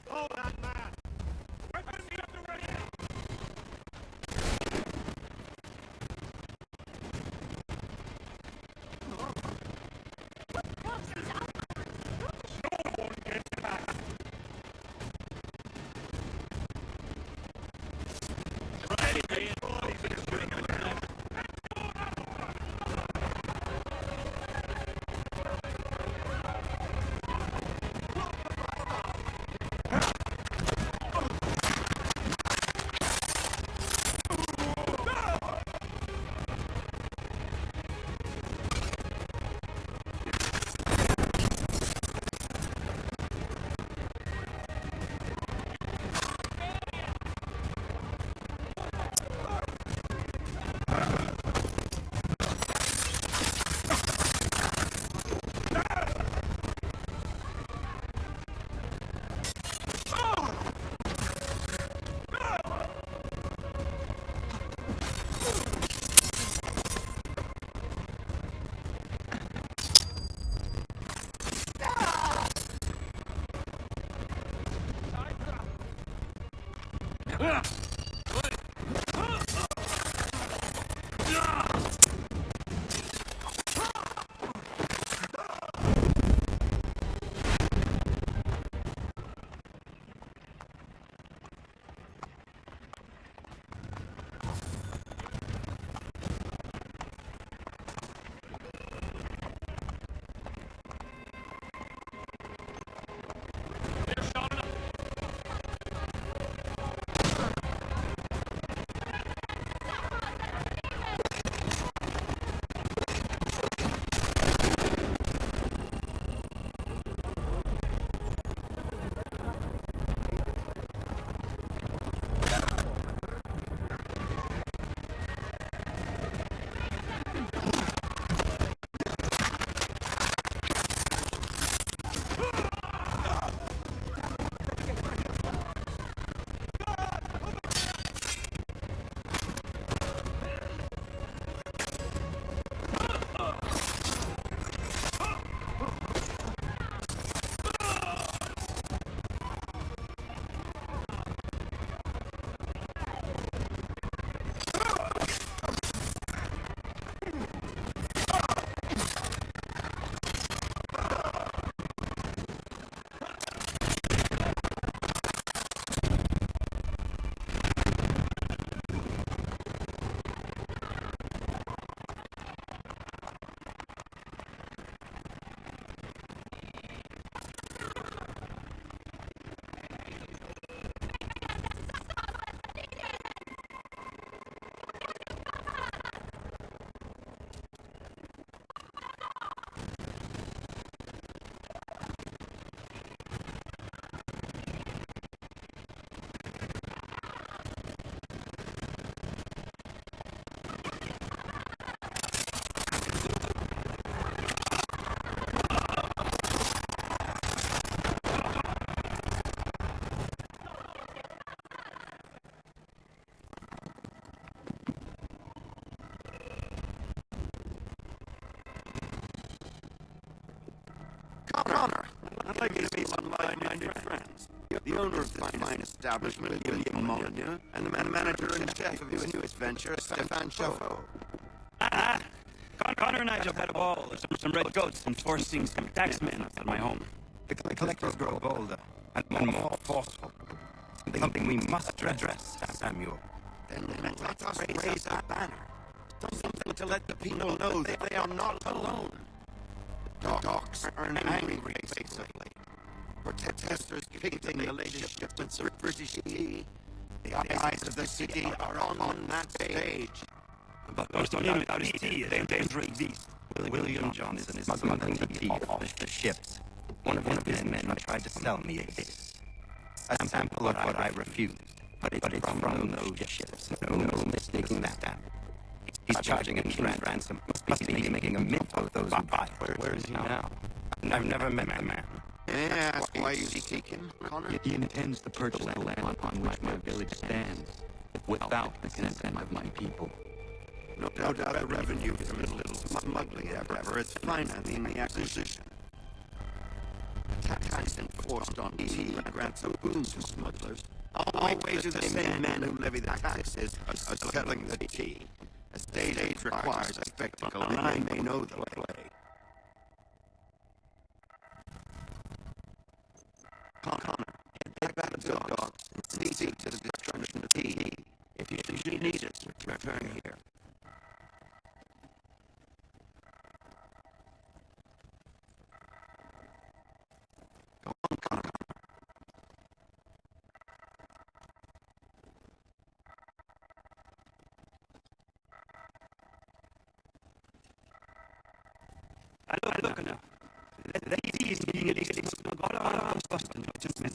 Hold that man! Weapons at the ready! No one gets past! legacy of like-minded friends. The owner of this fine establishment, William Molyneux, and the manager and chef of his newest venture, Stefan Chauffour. Connor and I just had a ball. Some red goats enforcing some taxmen at my home. The collectors grow bolder and more forceful. Something we must address, Samuel. Then let us raise our banner. Something to let the people know that they are not alone. The dogs are angry, basically. Protesters depicting the relationship with the British tea. The eyes of the city are on that stage. But most of them out his tea is a dangerous beast. William Johnson is smuggling the tea off the ships. One of his men tried to sell me this. A sample of what I refused. But it's from those ships. No mistaking that. He's charging a king's ransom. Must be making a mint of those who buy. Where is he now? I've never met the man. Yeah, that's why you seek him, Connor. He intends to purchase the land upon which my village stands, without the consent of my people. No doubt the revenue from his little smuggling efforts financing the acquisition. Tax enforced on tea grants a boon to smugglers. Always the same men who levy the taxes are selling the tea. A stage requires a spectacle, and I may know the way. Connor, get back to the dogs and see to the destruction of tea. If you should need it, return here. Go on, Connor. Look now. The tea is being illegally smuggled all around Boston, just men.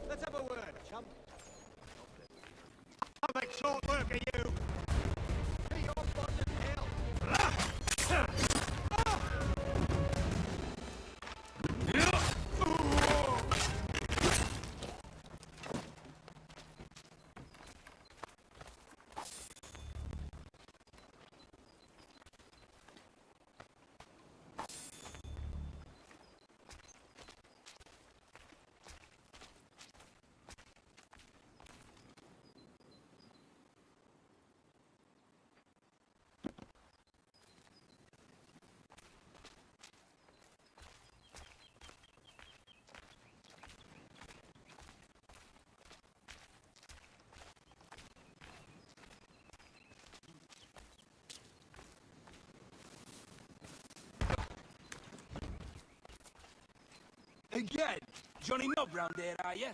Let's have a word, chum. I'll make short work of you. Hey, you're fun as hell. Again, Johnny Knob round there, are you?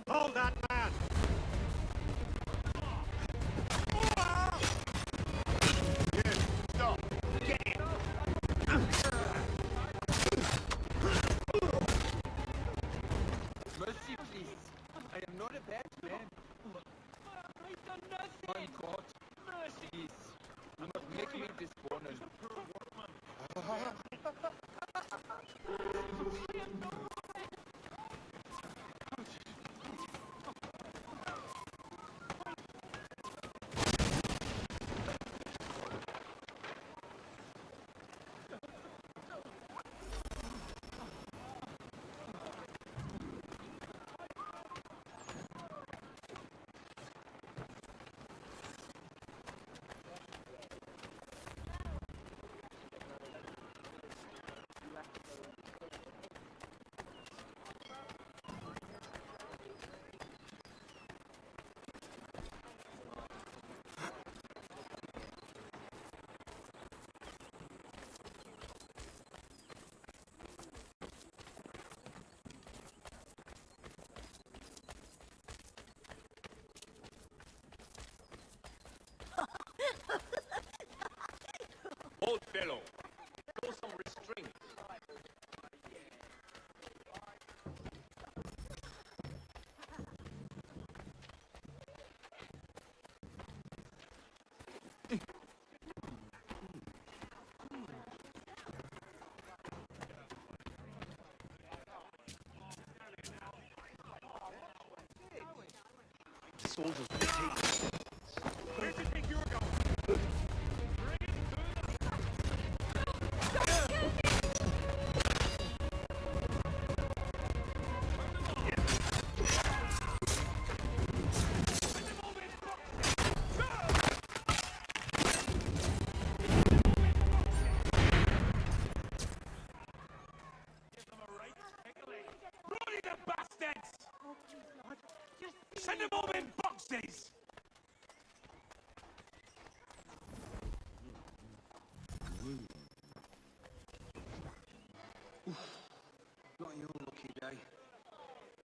Hold that man! You, stop! Get it! Mercy, please. I am not a bad man. I've done nothing! My God. Please. Do not make me dishonest. Old fellow, show some restraint. soldiers will take. Where do you think you're going? Bloody the bastards! Send them all in boxes! Not your lucky day.